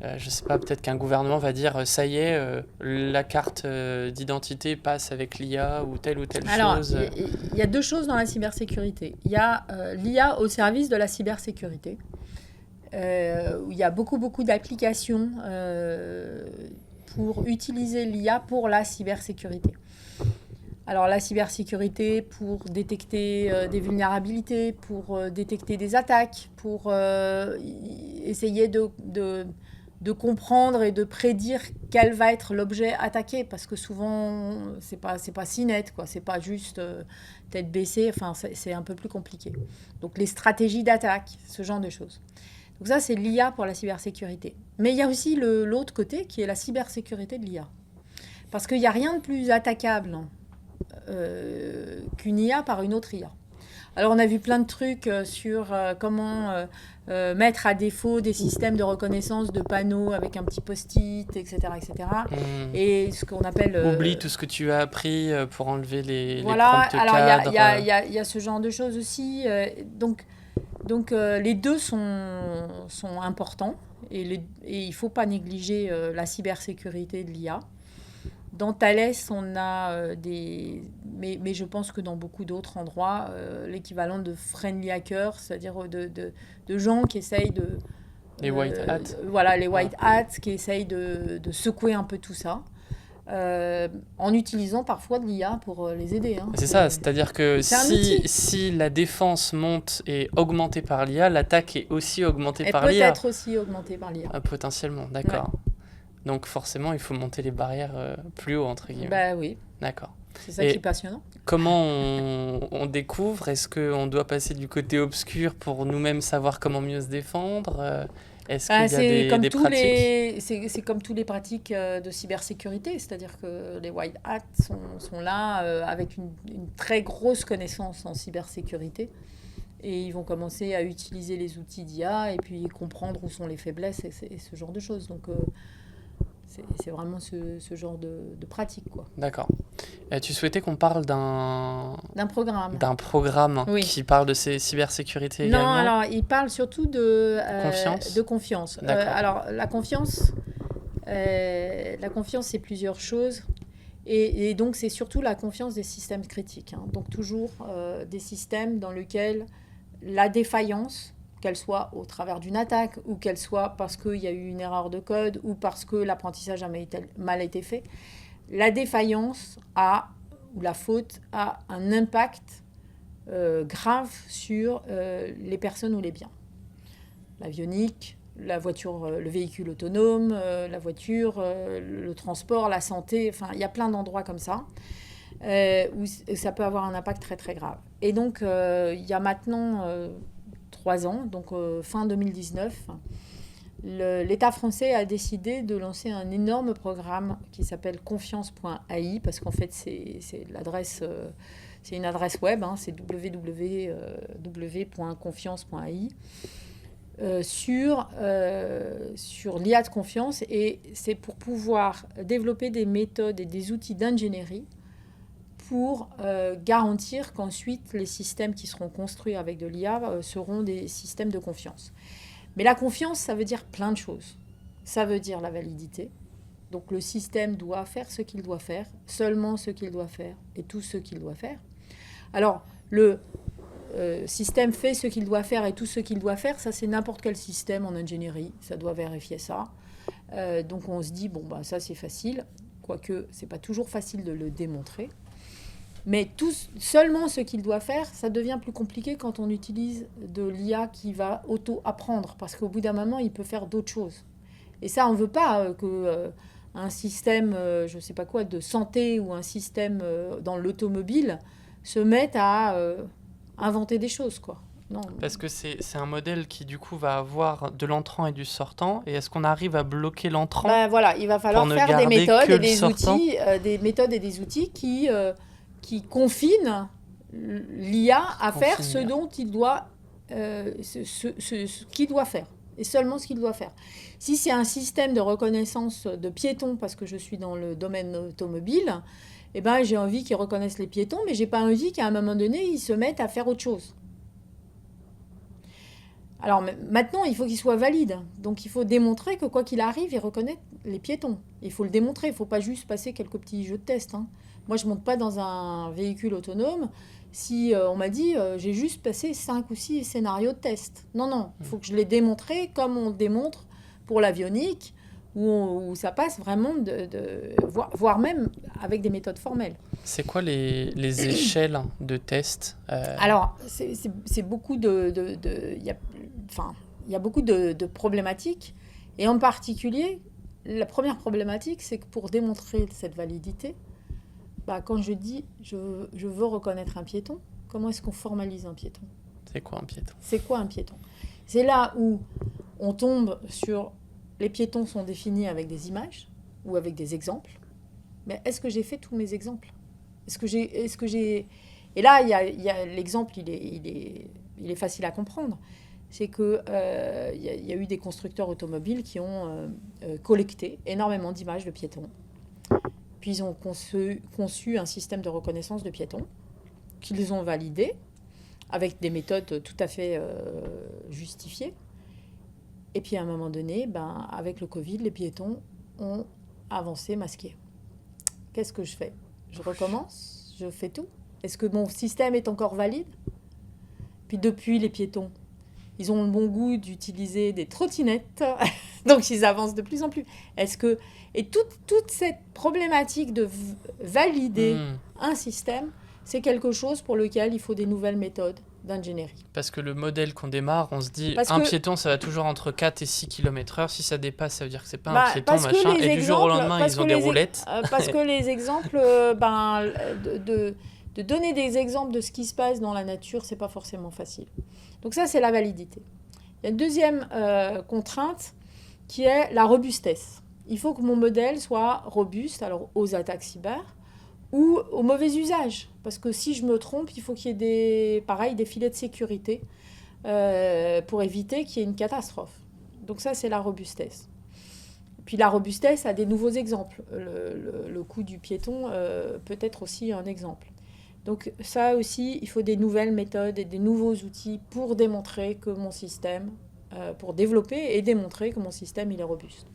je ne sais pas, peut-être qu'un gouvernement va dire ça y est, la carte d'identité passe avec l'IA ou telle chose. Alors, il y a deux choses dans la cybersécurité. Il y a l'IA au service de la cybersécurité. Où il y a beaucoup d'applications pour utiliser l'IA pour la cybersécurité. Alors la cybersécurité pour détecter des vulnérabilités, pour détecter des attaques, pour essayer de comprendre et de prédire quel va être l'objet attaqué, parce que souvent c'est pas si net, quoi. C'est pas juste tête baissée, enfin c'est un peu plus compliqué. Donc les stratégies d'attaque, ce genre de choses. Donc ça, c'est l'IA pour la cybersécurité. Mais il y a aussi l'autre côté qui est la cybersécurité de l'IA. Parce qu'il n'y a rien de plus attaquable qu'une IA par une autre IA. Alors on a vu plein de trucs sur comment mettre à défaut des systèmes de reconnaissance de panneaux avec un petit post-it, etc. Et ce qu'on appelle... Oublie tout ce que tu as appris pour enlever les prompts cadres. Alors il y a ce genre de choses aussi. Donc les deux sont importants et il ne faut pas négliger la cybersécurité de l'IA. Dans Thales, on a mais je pense que dans beaucoup d'autres endroits, l'équivalent de friendly hackers, c'est-à-dire de gens qui essayent de... Les white hats. Voilà, les white hats qui essayent de secouer un peu tout ça. en utilisant parfois de l'IA pour les aider. Hein. C'est ça, c'est-à-dire que C'est un outil. si la défense monte et augmentée par l'IA, l'attaque est aussi augmentée Elle par peut l'IA. être aussi augmentée par l'IA. Potentiellement, d'accord. Donc forcément, il faut monter les barrières plus haut, entre guillemets. Bah oui, D'accord. c'est ça qui est passionnant. Comment on découvre? Est-ce qu'on doit passer du côté obscur pour nous-mêmes savoir comment mieux se défendre? Est-ce qu'il y a des pratiques? C'est comme tous les pratiques de cybersécurité, c'est-à-dire que les white hats sont là avec une très grosse connaissance en cybersécurité et ils vont commencer à utiliser les outils d'IA et puis comprendre où sont les faiblesses et ce genre de choses. Donc c'est vraiment ce genre de pratique, quoi. D'accord. Tu souhaitais qu'on parle d'un programme Oui. qui parle de cybersécurité Non, également? alors il parle surtout de Confiance? confiance. D'accord. Alors la confiance, c'est plusieurs choses. Et donc c'est surtout la confiance des systèmes critiques. Hein. Donc toujours des systèmes dans lesquels la défaillance, qu'elle soit au travers d'une attaque ou qu'elle soit parce qu'il y a eu une erreur de code ou parce que l'apprentissage a mal été fait, la défaillance ou la faute a un impact grave sur les personnes ou les biens. L'avionique, la voiture, le véhicule autonome, la voiture, le transport, la santé, enfin il y a plein d'endroits comme ça où ça peut avoir un impact très très grave. Et donc il y a maintenant 3 ans, donc fin 2019, l'État français a décidé de lancer un énorme programme qui s'appelle confiance.ai parce qu'en fait c'est l'adresse, c'est une adresse web, hein, c'est www.confiance.ai. Sur l'IA de confiance et c'est pour pouvoir développer des méthodes et des outils d'ingénierie pour garantir qu'ensuite les systèmes qui seront construits avec de l'IA seront des systèmes de confiance. Mais la confiance, ça veut dire plein de choses. Ça veut dire la validité. Donc le système doit faire ce qu'il doit faire, seulement ce qu'il doit faire et tout ce qu'il doit faire. Alors le système fait ce qu'il doit faire et tout ce qu'il doit faire, ça c'est n'importe quel système en ingénierie, ça doit vérifier ça. Donc on se dit, bon, bah, ça c'est facile, quoique c'est pas toujours facile de le démontrer. Mais seulement ce qu'il doit faire, ça devient plus compliqué quand on utilise de l'IA qui va auto-apprendre, parce qu'au bout d'un moment, il peut faire d'autres choses. Et ça, on ne veut pas qu'un système, je ne sais pas quoi, de santé ou un système dans l'automobile se mette à inventer des choses, quoi. Non. Parce que c'est un modèle qui, du coup, va avoir de l'entrant et du sortant. Et est-ce qu'on arrive à bloquer l'entrant? Ben voilà, il va falloir faire des méthodes et des outils, qui confinent l'IA à faire ce dont il doit, ce qu'il doit faire, et seulement ce qu'il doit faire. Si c'est un système de reconnaissance de piétons, parce que je suis dans le domaine automobile, eh ben, j'ai envie qu'ils reconnaissent les piétons, mais j'ai pas envie qu'à un moment donné, ils se mettent à faire autre chose. Alors maintenant, il faut qu'il soit valide. Donc il faut démontrer que quoi qu'il arrive, il reconnaît les piétons. Il faut le démontrer, il ne faut pas juste passer quelques petits jeux de test. Hein. Moi, je ne monte pas dans un véhicule autonome si on m'a dit j'ai juste passé 5 ou 6 scénarios de test. Non, non, il faut que je l'ai démontré comme on démontre pour l'avionique, où ça passe vraiment, voire même avec des méthodes formelles. C'est quoi les échelles de tests Alors, c'est beaucoup il y a beaucoup de problématiques. Et en particulier, la première problématique, c'est que pour démontrer cette validité, bah, quand je dis je veux reconnaître un piéton, comment est-ce qu'on formalise un piéton? C'est quoi un piéton? C'est quoi un piéton? C'est là où on tombe sur... Les piétons sont définis avec des images ou avec des exemples. Mais est-ce que j'ai fait tous mes exemples? Est-ce que j'ai... Et là, il y a l'exemple, il est facile à comprendre. C'est qu'il y a eu des constructeurs automobiles qui ont collecté énormément d'images de piétons. Puis ils ont conçu un système de reconnaissance de piétons qu'ils ont validé avec des méthodes tout à fait justifiées. Et puis à un moment donné, avec le Covid, les piétons ont avancé masqués. Qu'est-ce que je fais? Je recommence? Je fais tout? Est-ce que mon système est encore valide? Puis depuis, les piétons, ils ont le bon goût d'utiliser des trottinettes Donc, ils avancent de plus en plus. Et toute cette problématique de valider un système, c'est quelque chose pour lequel il faut des nouvelles méthodes d'ingénierie. Parce que le modèle qu'on démarre, on se dit, piéton, ça va toujours entre 4 et 6 km/h. Si ça dépasse, ça veut dire que c'est pas un piéton, machin. Et du jour au lendemain, ils ont des roulettes. Parce que les exemples, de donner des exemples de ce qui se passe dans la nature, c'est pas forcément facile. Donc ça, c'est la validité. Il y a une deuxième contrainte qui est la robustesse. Il faut que mon modèle soit robuste, alors aux attaques cyber ou au mauvais usage. Parce que si je me trompe, il faut qu'il y ait des filets de sécurité pour éviter qu'il y ait une catastrophe. Donc ça, c'est la robustesse. Puis la robustesse a des nouveaux exemples. Le coup du piéton peut être aussi un exemple. Donc ça aussi, il faut des nouvelles méthodes et des nouveaux outils pour démontrer que mon système, pour développer et démontrer que mon système, il est robuste.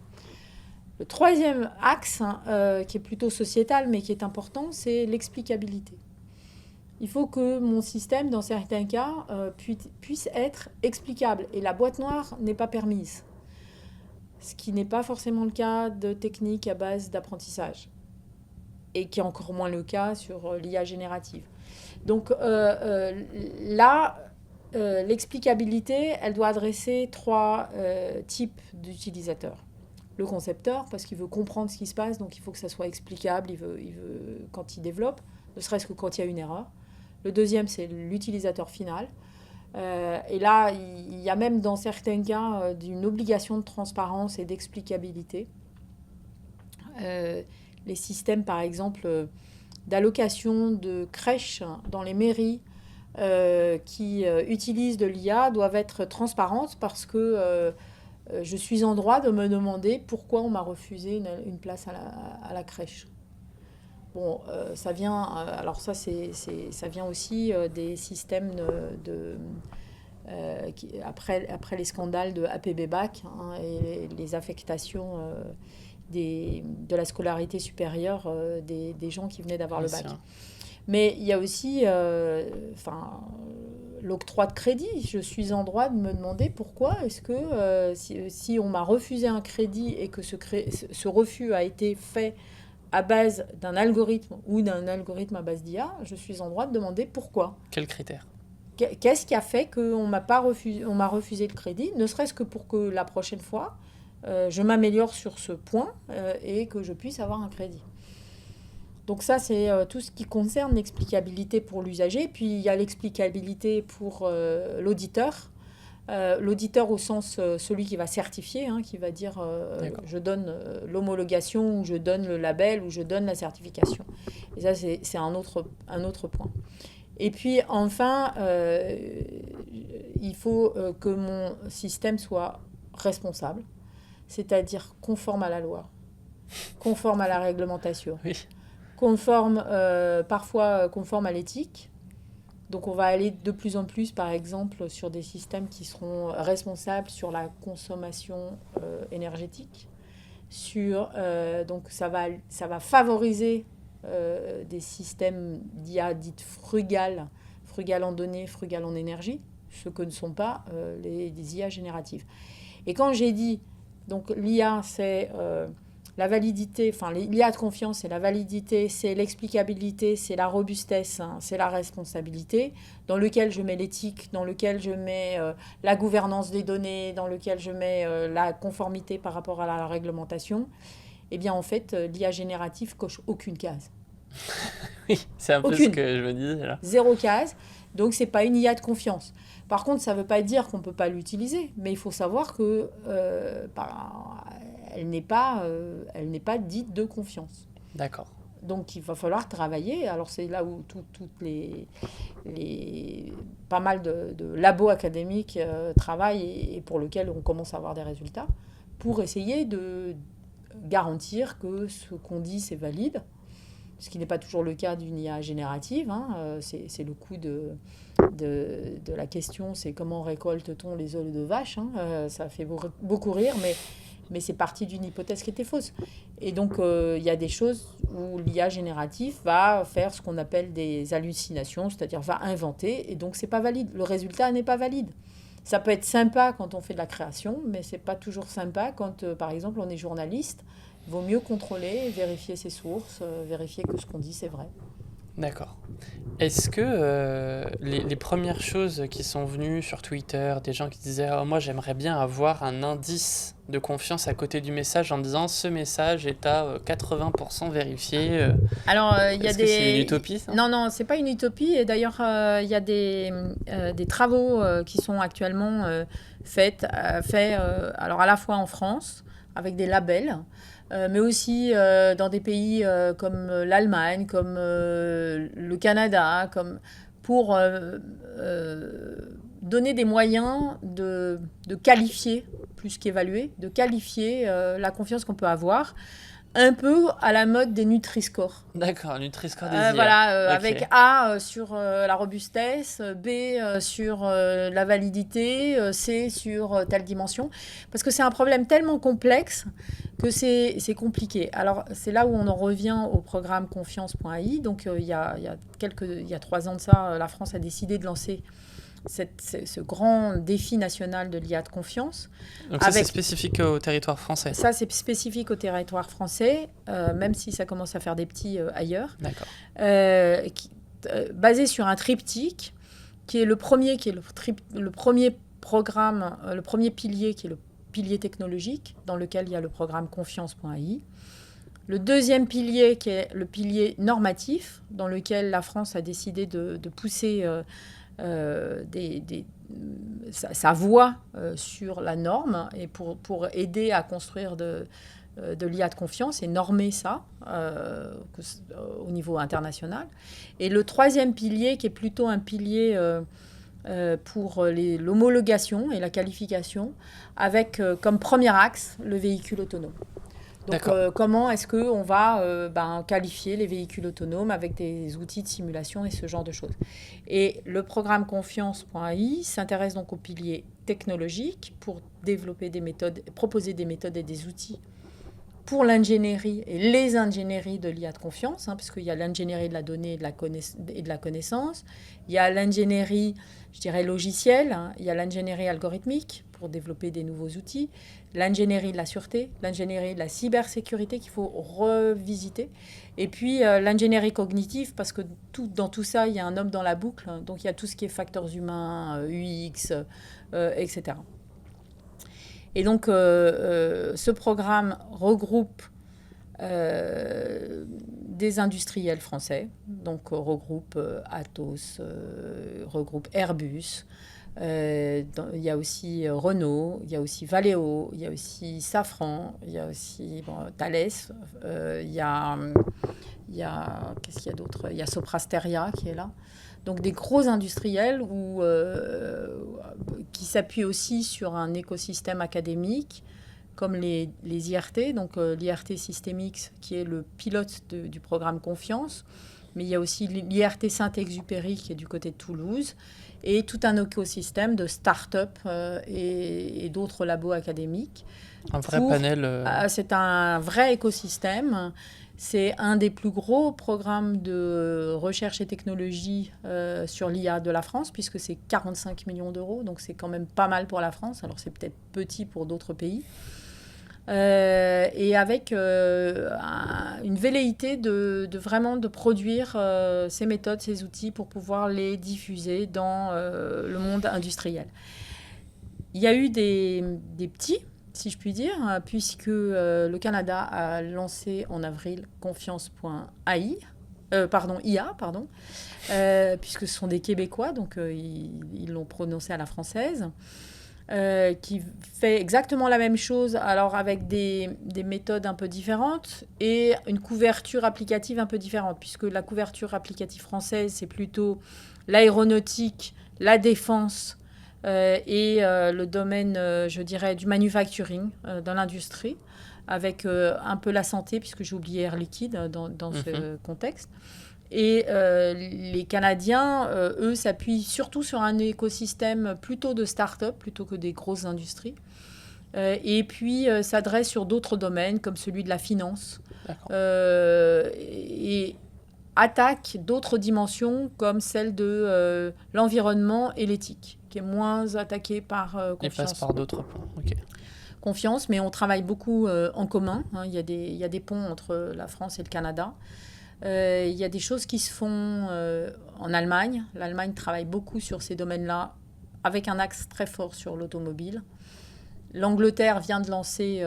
Le troisième axe, qui est plutôt sociétal, mais qui est important, c'est l'explicabilité. Il faut que mon système, dans certains cas, puisse être explicable. Et la boîte noire n'est pas permise. Ce qui n'est pas forcément le cas de techniques à base d'apprentissage. Et qui est encore moins le cas sur l'IA générative. Donc l'explicabilité, elle doit adresser 3 types d'utilisateurs. Le concepteur, parce qu'il veut comprendre ce qui se passe, donc il faut que ça soit explicable, il veut quand il développe, ne serait-ce que quand il y a une erreur. Le deuxième, c'est l'utilisateur final. Et là, il y a même dans certains cas d'une obligation de transparence et d'explicabilité. Les systèmes, par exemple, d'allocation de crèches dans les mairies qui utilisent de l'IA doivent être transparentes parce que je suis en droit de me demander pourquoi on m'a refusé une place à la crèche. Bon, ça vient, ça vient aussi des systèmes après les scandales de APB-Bac et les affectations de la scolarité supérieure des gens qui venaient d'avoir le bac. Mais il y a aussi l'octroi de crédit. Je suis en droit de me demander pourquoi est-ce que si on m'a refusé un crédit et que ce refus a été fait à base d'un algorithme ou d'un algorithme à base d'IA, je suis en droit de demander pourquoi. Quels critères ? Qu'est-ce qui a fait qu'on m'a refusé le crédit, ne serait-ce que pour que la prochaine fois, je m'améliore sur ce point et que je puisse avoir un crédit. Donc ça, c'est tout ce qui concerne l'explicabilité pour l'usager. Puis il y a l'explicabilité pour l'auditeur. L'auditeur au sens celui qui va certifier, qui va dire je donne l'homologation ou je donne le label ou je donne la certification. Et ça, c'est un autre point. Et puis enfin, il faut que mon système soit responsable, c'est-à-dire conforme à la loi, conforme à la réglementation, parfois conforme à l'éthique. Donc on va aller de plus en plus, par exemple, sur des systèmes qui seront responsables sur la consommation énergétique. Donc ça va favoriser des systèmes d'IA dites frugales en données, frugales en énergie, ce que ne sont pas des IA génératives. Et quand j'ai dit, donc l'IA c'est la validité, l'IA de confiance, c'est la validité, c'est l'explicabilité, c'est la robustesse, c'est la responsabilité, dans lequel je mets l'éthique, dans lequel je mets la gouvernance des données, dans lequel je mets la conformité par rapport à la réglementation. Eh bien, en fait, l'IA générative coche aucune case. Oui, c'est un peu ce que je me disais là. 0 case, donc c'est pas une IA de confiance. Par contre, ça ne veut pas dire qu'on ne peut pas l'utiliser, mais il faut savoir que elle n'est pas dite de confiance. D'accord. Donc il va falloir travailler. Alors c'est là où toutes pas mal de labos académiques travaillent et pour lesquels on commence à avoir des résultats pour essayer de garantir que ce qu'on dit c'est valide, ce qui n'est pas toujours le cas d'une IA générative. C'est le coup de la question, c'est comment récolte-t-on les œufs de vache. Ça fait beaucoup rire, mais c'est parti d'une hypothèse qui était fausse. Et donc, il y a des choses où l'IA générative va faire ce qu'on appelle des hallucinations, c'est-à-dire va inventer, et donc c'est pas valide. Le résultat n'est pas valide. Ça peut être sympa quand on fait de la création, mais c'est pas toujours sympa quand, par exemple, on est journaliste. Il vaut mieux contrôler, vérifier ses sources, vérifier que ce qu'on dit, c'est vrai. D'accord. Est-ce que les premières choses qui sont venues sur Twitter, des gens qui disaient oh, moi j'aimerais bien avoir un indice de confiance à côté du message en disant ce message est à 80% vérifié Alors, il y a est-ce que c'est une des... utopie ça? Non, c'est pas une utopie. Et d'ailleurs, il y a des travaux qui sont actuellement faits, alors à la fois en France, avec des labels, mais aussi dans des pays comme l'Allemagne, comme le Canada, pour donner des moyens de qualifier, plus qu'évaluer, de qualifier la confiance qu'on peut avoir, un peu à la mode des Nutri-Score. D'accord, Nutri-Score des IA. Voilà, Ok. avec A sur la robustesse, B sur la validité, C sur telle dimension. Parce que c'est un problème tellement complexe que c'est compliqué. Alors, c'est là où on en revient au programme confiance.ai. Donc, il y a 3 ans de ça, la France a décidé de lancer ce grand défi national de l'IA de confiance. Donc ça, c'est spécifique au territoire français. Ça, c'est spécifique au territoire français, même si ça commence à faire des petits ailleurs. D'accord. Basé sur un triptyque, qui est le premier programme, le premier pilier, qui est le pilier technologique, dans lequel il y a le programme confiance.ai. Le deuxième pilier, qui est le pilier normatif, dans lequel la France a décidé de pousser sa voix sur la norme et pour aider à construire de l'IA de confiance et normer ça au niveau international. Et le troisième pilier, qui est plutôt un pilier pour l'homologation et la qualification, avec comme premier axe le véhicule autonome. Donc, comment est-ce qu'on va qualifier les véhicules autonomes avec des outils de simulation et ce genre de choses. Et le programme confiance.ai s'intéresse donc au pilier technologique pour développer des méthodes, proposer des méthodes et des outils pour l'ingénierie et les ingénieries de l'IA de confiance, puisqu'il y a l'ingénierie de la donnée et de la connaissance, il y a l'ingénierie, je dirais, logicielle, il y a l'ingénierie algorithmique pour développer des nouveaux outils, l'ingénierie de la sûreté, l'ingénierie de la cybersécurité qu'il faut revisiter, et puis l'ingénierie cognitive, parce que dans tout ça, il y a un homme dans la boucle, donc il y a tout ce qui est facteurs humains, UX, etc. Et donc, ce programme regroupe des industriels français, donc regroupe Atos, regroupe Airbus, il y a aussi Renault, il y a aussi Valeo, il y a aussi Safran, il y a aussi Thales, il y a qu'est-ce qu'il y a d'autre ? Il y a Soprasteria qui est là. Donc des gros industriels qui s'appuient aussi sur un écosystème académique, comme les IRT, donc l'IRT Systemix, qui est le pilote du programme Confiance. Mais il y a aussi l'IRT Saint-Exupéry, qui est du côté de Toulouse, et tout un écosystème de start-up et d'autres labos académiques. Un vrai panel. C'est un vrai écosystème. C'est un des plus gros programmes de recherche et technologie sur l'IA de la France, puisque c'est 45 millions d'euros, donc c'est quand même pas mal pour la France. Alors c'est peut-être petit pour d'autres pays. Et avec une velléité de vraiment de produire ces méthodes, ces outils pour pouvoir les diffuser dans le monde industriel. Il y a eu des petits, si je puis dire, puisque le Canada a lancé en avril confiance.ai, IA, puisque ce sont des Québécois, donc ils l'ont prononcé à la française. Qui fait exactement la même chose, alors avec des méthodes un peu différentes et une couverture applicative un peu différente, puisque la couverture applicative française, c'est plutôt l'aéronautique, la défense et le domaine, je dirais, du manufacturing, dans l'industrie, avec un peu la santé, puisque j'ai oublié Air Liquide dans ce contexte. Et les Canadiens, eux, s'appuient surtout sur un écosystème plutôt de start-up, plutôt que des grosses industries. Et puis, s'adressent sur d'autres domaines, comme celui de la finance. Et attaquent d'autres dimensions, comme celle de l'environnement et l'éthique. qui est moins attaqué par Il passe confiance. par d'autres points. Ok. Confiance, mais on travaille beaucoup en commun. Hein. Il y a des ponts entre la France et le Canada. Il y a des choses qui se font en Allemagne. L'Allemagne travaille beaucoup sur ces domaines-là, avec un axe très fort sur l'automobile. L'Angleterre vient de lancer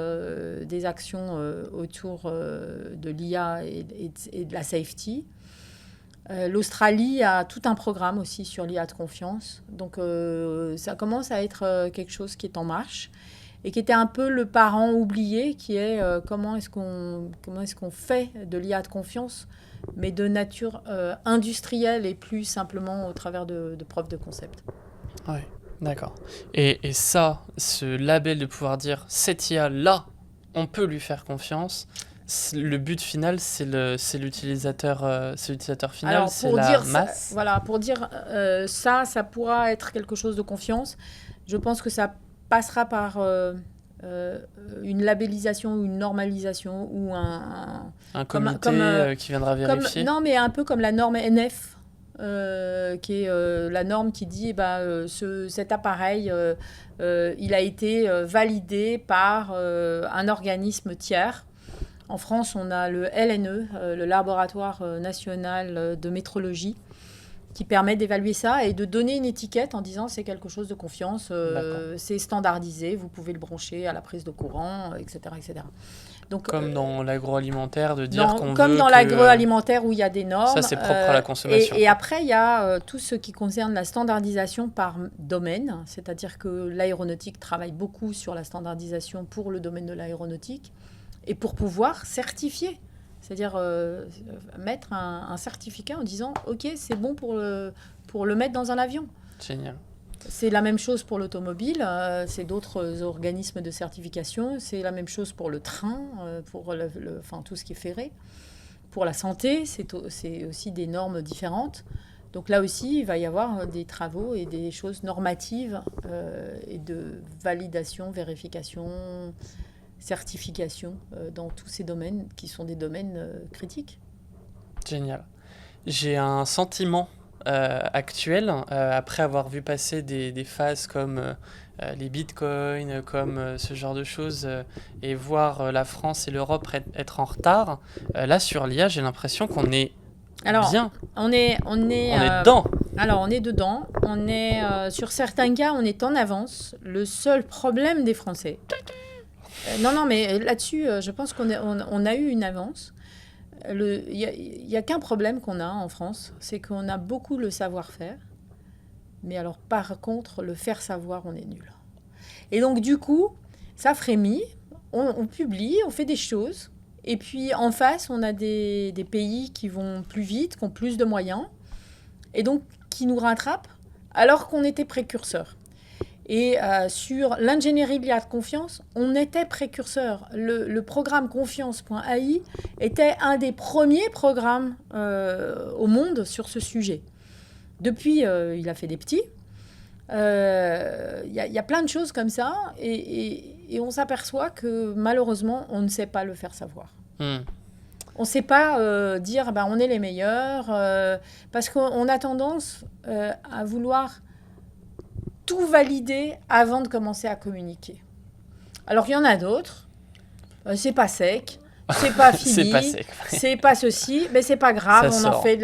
des actions autour de l'IA et de la safety. L'Australie a tout un programme aussi sur l'IA de confiance. Donc ça commence à être quelque chose qui est en marche et qui était un peu le parent oublié, qui est comment est-ce qu'on fait de l'IA de confiance, mais de nature industrielle et plus simplement au travers de preuves de concept. Ouais, d'accord. Et ça, ce label de pouvoir dire cette IA-là, on peut lui faire confiance, le but final, c'est l'utilisateur final, Alors, c'est pour la dire masse. voilà, pour dire ça pourra être quelque chose de confiance. Je pense que ça passera par une labellisation ou une normalisation ou Un comme- comité comme, qui viendra vérifier. non, mais un peu comme la norme NF, qui est la norme qui dit cet appareil, il a été validé par un organisme tiers. En France, on a le LNE, le Laboratoire national de métrologie, qui permet d'évaluer ça et de donner une étiquette en disant c'est quelque chose de confiance, c'est standardisé, vous pouvez le brancher à la prise de courant, etc. etc. Donc, Comme dans l'agroalimentaire, de dire qu'on comme veut dans que... l'agroalimentaire où il y a des normes. Ça, c'est propre à la consommation. Et après, il y a tout ce qui concerne la standardisation par domaine, c'est-à-dire que l'aéronautique travaille beaucoup sur la standardisation pour le domaine de l'aéronautique et pour pouvoir certifier. C'est-à-dire mettre un certificat en disant « Ok, c'est bon pour le mettre dans un avion ». Génial. C'est la même chose pour l'automobile, c'est d'autres organismes de certification, c'est la même chose pour le train, pour tout ce qui est ferré. Pour la santé, c'est aussi des normes différentes. Donc là aussi, il va y avoir des travaux et des choses normatives et de validation, vérification, certification dans tous ces domaines qui sont des domaines critiques. Génial. J'ai un sentiment actuel, après avoir vu passer des phases comme les bitcoins, comme ce genre de choses, et voir la France et l'Europe être en retard, là sur l'IA, j'ai l'impression qu'on est bien. On est dedans. Alors, on est dedans. On est, sur certains cas, on est en avance. Le seul problème des Français... non, mais là-dessus, je pense qu'on a eu une avance. Il y a qu'un problème qu'on a en France, c'est qu'on a beaucoup le savoir-faire. Mais alors, par contre, le faire savoir, on est nul. Et donc, du coup, ça frémit. On publie, on fait des choses. Et puis, en face, on a des pays qui vont plus vite, qui ont plus de moyens. Et donc, qui nous rattrapent alors qu'on était précurseurs. Et sur l'ingénierie de l'IA de confiance, on était précurseurs. Le programme confiance.ai était un des premiers programmes au monde sur ce sujet. Depuis, il a fait des petits. Il y a plein de choses comme ça. Et on s'aperçoit que malheureusement, on ne sait pas le faire savoir. On ne sait pas dire on est les meilleurs. Parce qu'on a tendance à vouloir tout valider avant de commencer à communiquer. Alors, il y en a d'autres. C'est pas sec, c'est pas fini, c'est pas sec. C'est pas ceci, mais c'est pas grave, Ça on sort. en fait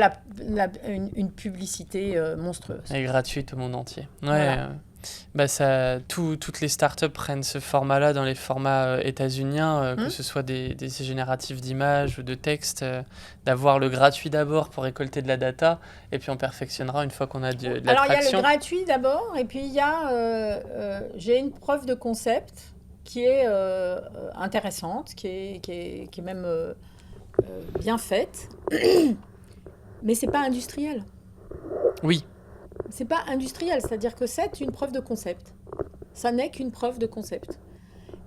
une publicité monstrueuse. Et gratuite au monde entier. Ouais. Voilà. Toutes les startups prennent ce format-là dans les formats états-uniens, que ce soit des génératifs d'images ou de textes, d'avoir le gratuit d'abord pour récolter de la data, et puis on perfectionnera une fois qu'on a de l'attraction. Alors, il y a le gratuit d'abord, et puis il y a... j'ai une preuve de concept qui est intéressante, qui est même bien faite, mais c'est pas industriel. Oui. C'est pas industriel, c'est-à-dire que c'est une preuve de concept. Ça n'est qu'une preuve de concept.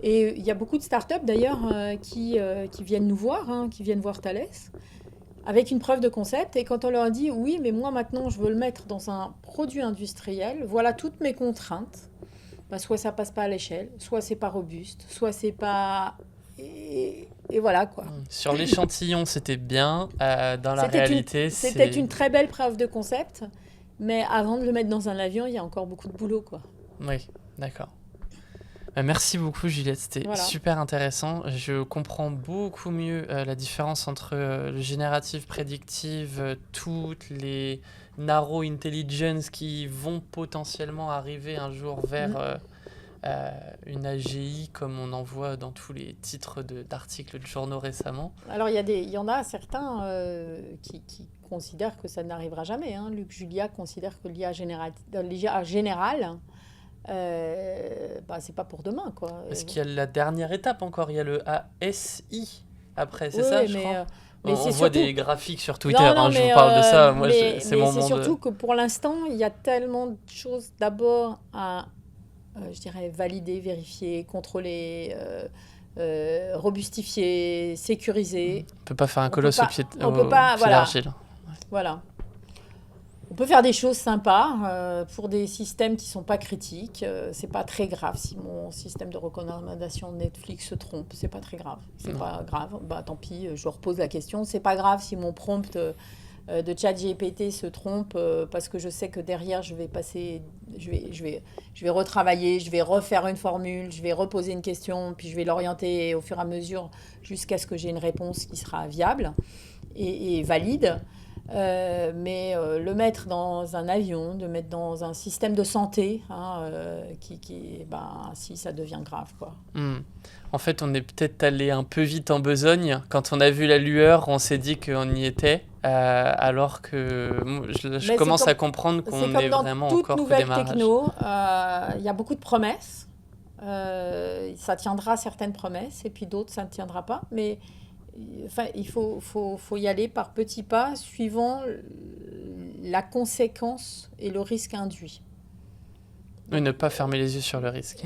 Et il y a beaucoup de startups d'ailleurs qui viennent nous voir, qui viennent voir Thales, avec une preuve de concept. Et quand on leur dit oui, mais moi maintenant je veux le mettre dans un produit industriel, voilà toutes mes contraintes. Soit ça passe pas à l'échelle, soit c'est pas robuste, soit c'est pas... Et voilà quoi. Sur l'échantillon, c'était bien. Dans la réalité, c'était une très belle preuve de concept. Mais avant de le mettre dans un avion, il y a encore beaucoup de boulot, quoi. Oui, d'accord. Merci beaucoup Juliette, c'était super intéressant. Je comprends beaucoup mieux la différence entre le génératif, prédictif, toutes les narrow intelligence qui vont potentiellement arriver un jour vers une AGI comme on en voit dans tous les titres d'articles de journaux récemment. Alors il y en a certains qui considèrent que ça n'arrivera jamais. Hein. Luc Julia considère que l'IA générale, c'est pas pour demain, quoi. Parce qu'il y a la dernière étape encore, il y a le ASI après, c'est Oui, ça, oui, je crois. mais On c'est voit surtout... des graphiques sur Twitter, Non, je vous parle de ça, moi c'est mon c'est monde. surtout que pour l'instant, il y a tellement de choses d'abord à, je dirais, valider, vérifier, contrôler, robustifier, sécuriser. On peut pas faire un colosse au pied voilà. d'argile. Voilà. On peut faire des choses sympas pour des systèmes qui sont pas critiques. C'est pas très grave si mon système de recommandation Netflix se trompe. C'est pas très grave. C'est pas grave. Bah tant pis. Je repose la question. C'est pas grave si mon prompt de ChatGPT se trompe parce que je sais que derrière je vais retravailler, je vais refaire une formule, je vais reposer une question, puis je vais l'orienter au fur et à mesure jusqu'à ce que j'ai une réponse qui sera viable et valide. Mais le mettre dans un avion, de mettre dans un système de santé, si ça devient grave, quoi. En fait, on est peut-être allé un peu vite en besogne. Quand on a vu la lueur, on s'est dit qu'on y était, alors que je commence à comprendre qu'on est vraiment encore qu'au démarrage. C'est comme dans toute nouvelle techno, il y a beaucoup de promesses. Ça tiendra certaines promesses, et puis d'autres, ça ne tiendra pas. Mais il faut y aller par petits pas, suivant la conséquence et le risque induit. Et ne pas fermer les yeux sur le risque.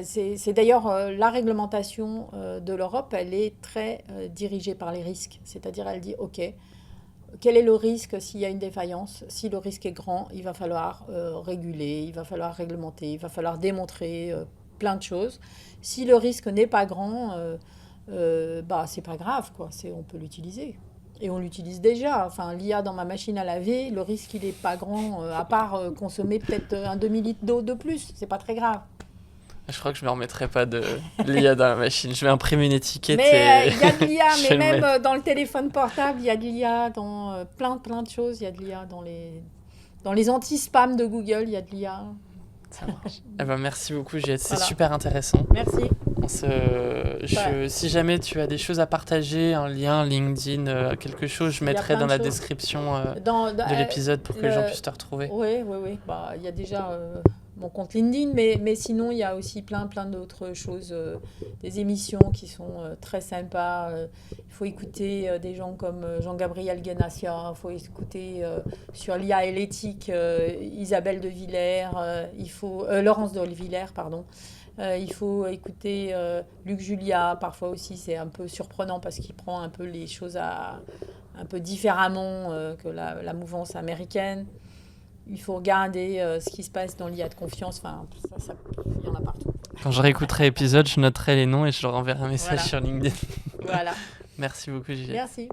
C'est d'ailleurs la réglementation de l'Europe, elle est très dirigée par les risques. C'est-à-dire, elle dit, OK, quel est le risque s'il y a une défaillance ? Si le risque est grand, il va falloir réguler, il va falloir réglementer, il va falloir démontrer plein de choses. Si le risque n'est pas grand... c'est pas grave, quoi. On peut l'utiliser. Et on l'utilise déjà. Enfin, l'IA dans ma machine à laver, le risque, il n'est pas grand, à part consommer peut-être un demi-litre d'eau de plus. C'est pas très grave. Je crois que je ne me remettrai pas de l'IA dans la machine. Je vais imprimer une étiquette. Mais il y a de l'IA, mais même dans le téléphone portable, il y a de l'IA dans plein de choses. Il y a de l'IA dans les anti-spam de Google, il y a de l'IA. Ça marche. Merci beaucoup, Juliette. C'est super intéressant. Merci. Si jamais tu as des choses à partager, un lien, LinkedIn, quelque chose, je mettrai dans la description de l'épisode pour que les gens puissent te retrouver. Oui. Il y a déjà mon compte LinkedIn, mais sinon, il y a aussi plein d'autres choses, des émissions qui sont très sympas. Il faut écouter des gens comme Jean-Gabriel Guénassia, il faut écouter sur l'IA et l'éthique Isabelle de Villers, Laurence de Villers, pardon. Il faut écouter Luc Julia, parfois aussi c'est un peu surprenant parce qu'il prend un peu les choses un peu différemment que la mouvance américaine. Il faut regarder ce qui se passe dans l'IA de confiance, il y en a partout. Quand je réécouterai l'épisode, je noterai les noms et je leur enverrai un message sur LinkedIn. Voilà. Merci beaucoup, Juliette. Merci.